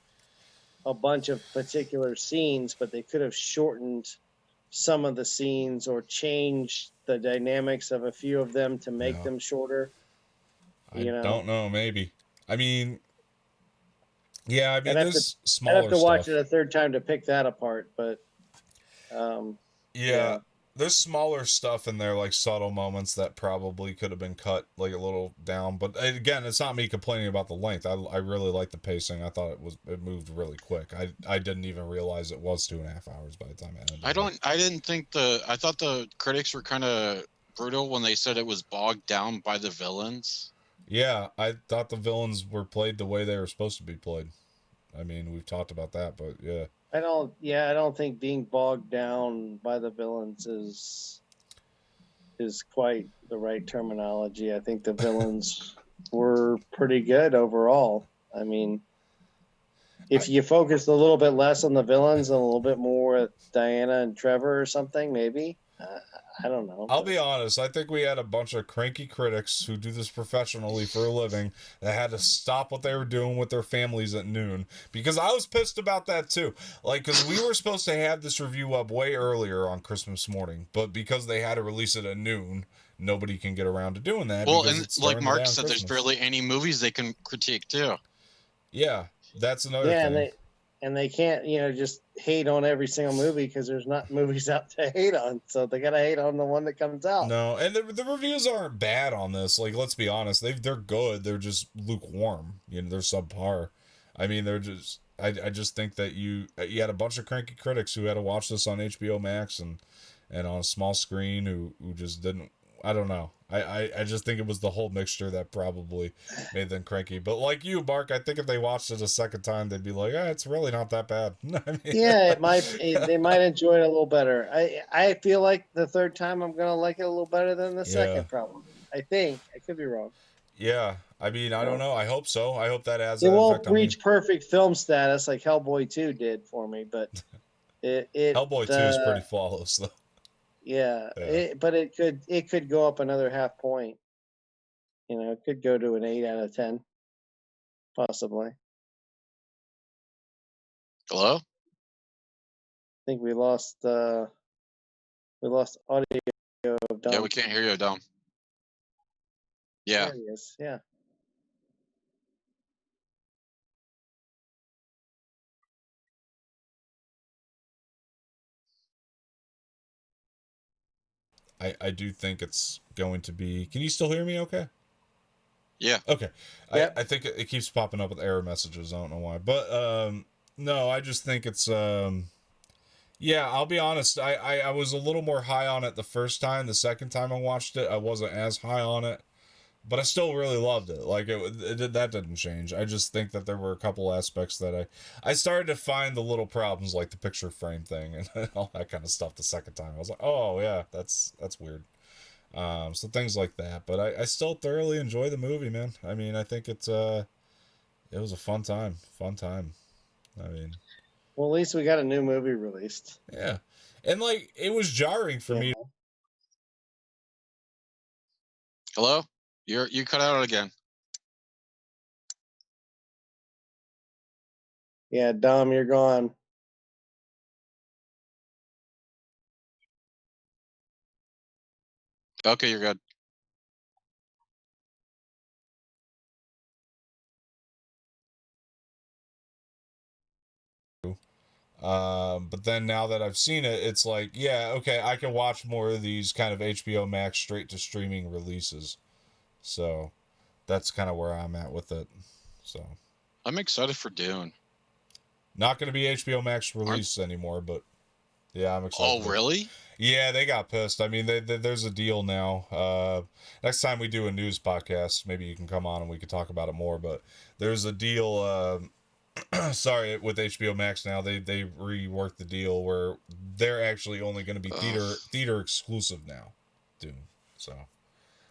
Speaker 3: a bunch of particular scenes, but they could have shortened some of the scenes or changed the dynamics of a few of them to make them shorter.
Speaker 1: I don't know, maybe. I mean, yeah, I mean, there's smaller
Speaker 3: I'd have to watch it a third time to pick that apart, but
Speaker 1: yeah, there's smaller stuff in there, like subtle moments that probably could have been cut like a little down. But again, it's not me complaining about the length. I really like the pacing. I thought it moved really quick. I didn't even realize it was 2.5 hours by the time it ended.
Speaker 2: I thought the critics were kind of brutal when they said it was bogged down by the villains.
Speaker 1: Yeah, I thought the villains were played the way they were supposed to be played. I mean, we've talked about that, but yeah.
Speaker 3: I don't think being bogged down by the villains is quite the right terminology. I think the villains were pretty good overall. I mean, if you focused a little bit less on the villains and a little bit more at Diana and Trevor or something, maybe. I don't know.
Speaker 1: I'll be honest. I think we had a bunch of cranky critics who do this professionally for a living that had to stop what they were doing with their families at noon, because I was pissed about that too. Like, because we were supposed to have this review up way earlier on Christmas morning, but because they had to release it at noon, nobody can get around to doing that.
Speaker 2: Well, and like Mark said, there's barely any movies they can critique too.
Speaker 1: Yeah, that's another thing.
Speaker 3: And they can't, just hate on every single movie because there's not movies out to hate on. So they got to hate on the one that comes out.
Speaker 1: No, and the reviews aren't bad on this. Like, let's be honest. They're good. They're just lukewarm. They're subpar. I mean, they're just... I just think that you had a bunch of cranky critics who had to watch this on HBO Max and on a small screen who just didn't I don't know. I just think it was the whole mixture that probably made them cranky. But like you, Mark, I think if they watched it a second time, they'd be like, it's really not that bad. I mean,
Speaker 3: yeah, they might enjoy it a little better. I feel like the third time I'm gonna like it a little better than the
Speaker 1: yeah.
Speaker 3: second, probably. I think I could be wrong.
Speaker 1: Yeah. I mean, I don't know. I hope so. I hope that has
Speaker 3: It
Speaker 1: that effect
Speaker 3: won't
Speaker 1: on me.
Speaker 3: reach perfect film status like Hellboy 2 did for me, but it
Speaker 1: Hellboy 2 is pretty flawless though.
Speaker 3: yeah,
Speaker 1: Yeah.
Speaker 3: but it could go up another half point. It could go to an 8 out of 10, possibly.
Speaker 2: Hello?
Speaker 3: I think we lost audio of Dom.
Speaker 2: Yeah, we can't hear you, Dom. Yeah.
Speaker 3: There he is. Yeah.
Speaker 1: I do think it's going to be. Can you still hear me okay?
Speaker 2: Yeah.
Speaker 1: Okay.
Speaker 3: Yep.
Speaker 1: I think it keeps popping up with error messages. I don't know why. But no, I just think it's yeah, I'll be honest. I was a little more high on it the first time. The second time I watched it, I wasn't as high on it. But I still really loved it. Like that didn't change. I just think that there were a couple aspects that I started to find the little problems, like the picture frame thing and all that kind of stuff. The second time, I was like, oh yeah, that's weird. So things like that. But I still thoroughly enjoy the movie, man. I mean, I think it was a fun time. Fun time. I mean,
Speaker 3: Well, at least we got a new movie released.
Speaker 1: yeah, and like it was jarring for me.
Speaker 2: Hello? You cut out again.
Speaker 3: Yeah, Dom, you're gone.
Speaker 2: Okay, you're good.
Speaker 1: But then now that I've seen it, it's like, yeah, okay, I can watch more of these kind of HBO Max straight to streaming releases. So that's kind of where I'm at with it. So
Speaker 2: I'm excited for Dune.
Speaker 1: not going to be HBO Max release anymore, but yeah, I'm excited.
Speaker 2: Oh, really?
Speaker 1: Yeah, they got pissed. I mean, there's a deal now. Next time we do a news podcast, maybe you can come on and we can talk about it more. But there's a deal. Sorry, with HBO Max now, they reworked the deal where they're actually only going to be theater exclusive now, Dune. So,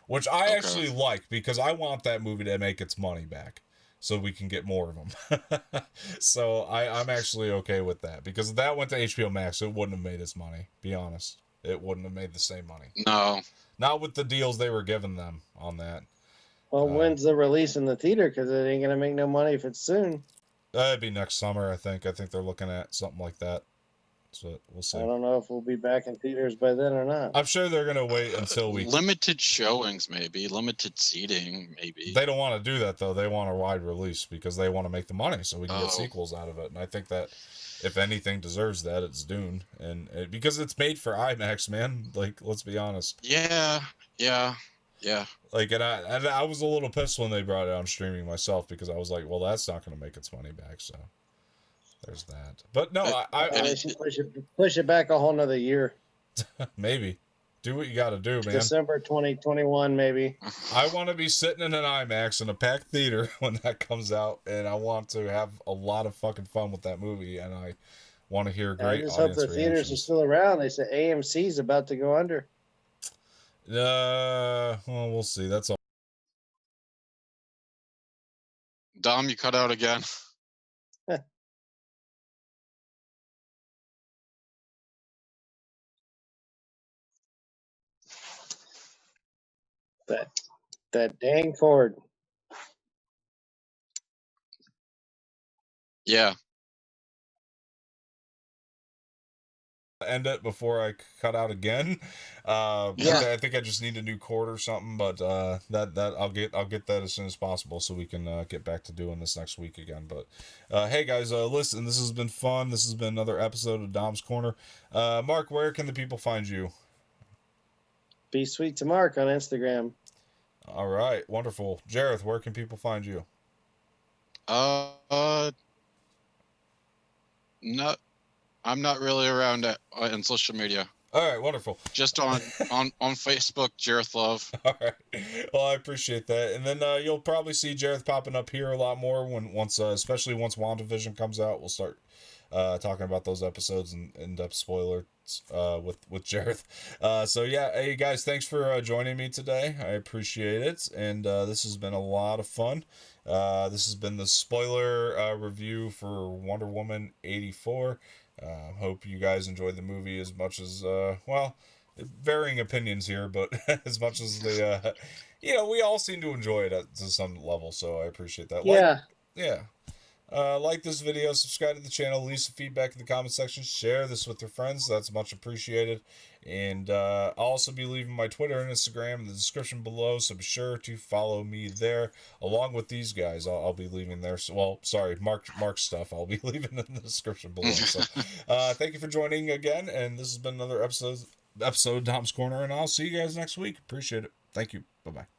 Speaker 1: which I actually like because I want that movie to make its money back, so we can get more of them. So I'm actually okay with that because if that went to HBO Max, it wouldn't have made its money. Be honest, it wouldn't have made the same money.
Speaker 2: No,
Speaker 1: not with the deals they were giving them on that.
Speaker 3: Well, when's the release in the theater? Because it ain't gonna make no money if it's soon.
Speaker 1: It'd be next summer, I think. I think they're looking at something like that. So we'll see.
Speaker 3: I don't know if we'll be back in theaters by then or not.
Speaker 1: I'm sure they're gonna wait until we
Speaker 2: limited showings, maybe limited seating, maybe.
Speaker 1: They don't want to do that though. They want a wide release because they want to make the money so we can get sequels out of it. And I think that if anything deserves that, it's Dune, and because it's made for IMAX, man. Like, let's be honest.
Speaker 2: Yeah.
Speaker 1: Like, and I was a little pissed when they brought it on streaming myself because I was like, well, that's not going to make its money back. So there's that. But no,
Speaker 3: I should push it back a whole nother year.
Speaker 1: Maybe. Do what you got to do, man.
Speaker 3: December 2021, maybe.
Speaker 1: I want to be sitting in an IMAX in a packed theater when that comes out, and I want to have a lot of fucking fun with that movie, and I want to hear great audience reactions. I just hope the theaters
Speaker 3: are still around. They said AMC's about to go under.
Speaker 1: Well, we'll see. That's all.
Speaker 2: Dom, you cut out again.
Speaker 3: That dang cord.
Speaker 2: Yeah.
Speaker 1: End it before I cut out again. I think I just need a new cord or something, but that I'll get that as soon as possible so we can get back to doing this next week again. But hey guys, listen, this has been fun. This has been another episode of Dom's Corner. Mark, where can the people find you?
Speaker 3: Be sweet to Mark on Instagram.
Speaker 1: All right, wonderful. Jareth, where can people find you?
Speaker 2: I'm not really around on social media.
Speaker 1: All right, wonderful.
Speaker 2: Just on Facebook, Jareth Love.
Speaker 1: All right. Well, I appreciate that. And then you'll probably see Jareth popping up here a lot more especially once WandaVision comes out. We'll start talking about those episodes and in-depth spoilers with Jareth. So yeah, hey guys, thanks for joining me today. I appreciate it, and this has been a lot of fun. This has been the spoiler review for Wonder Woman 84. Hope you guys enjoyed the movie as much as varying opinions here, but as much as we all seem to enjoy it to some level. So I appreciate that.
Speaker 3: Yeah.
Speaker 1: Like this video, subscribe to the channel, leave some feedback in the comment section, share this with your friends. That's much appreciated. And I'll also be leaving my Twitter and Instagram in the description below, so be sure to follow me there. Along with these guys, I'll be leaving there. Mark's stuff I'll be leaving in the description below. So thank you for joining again, and this has been another episode of Tom's Corner, and I'll see you guys next week. Appreciate it. Thank you. Bye-bye.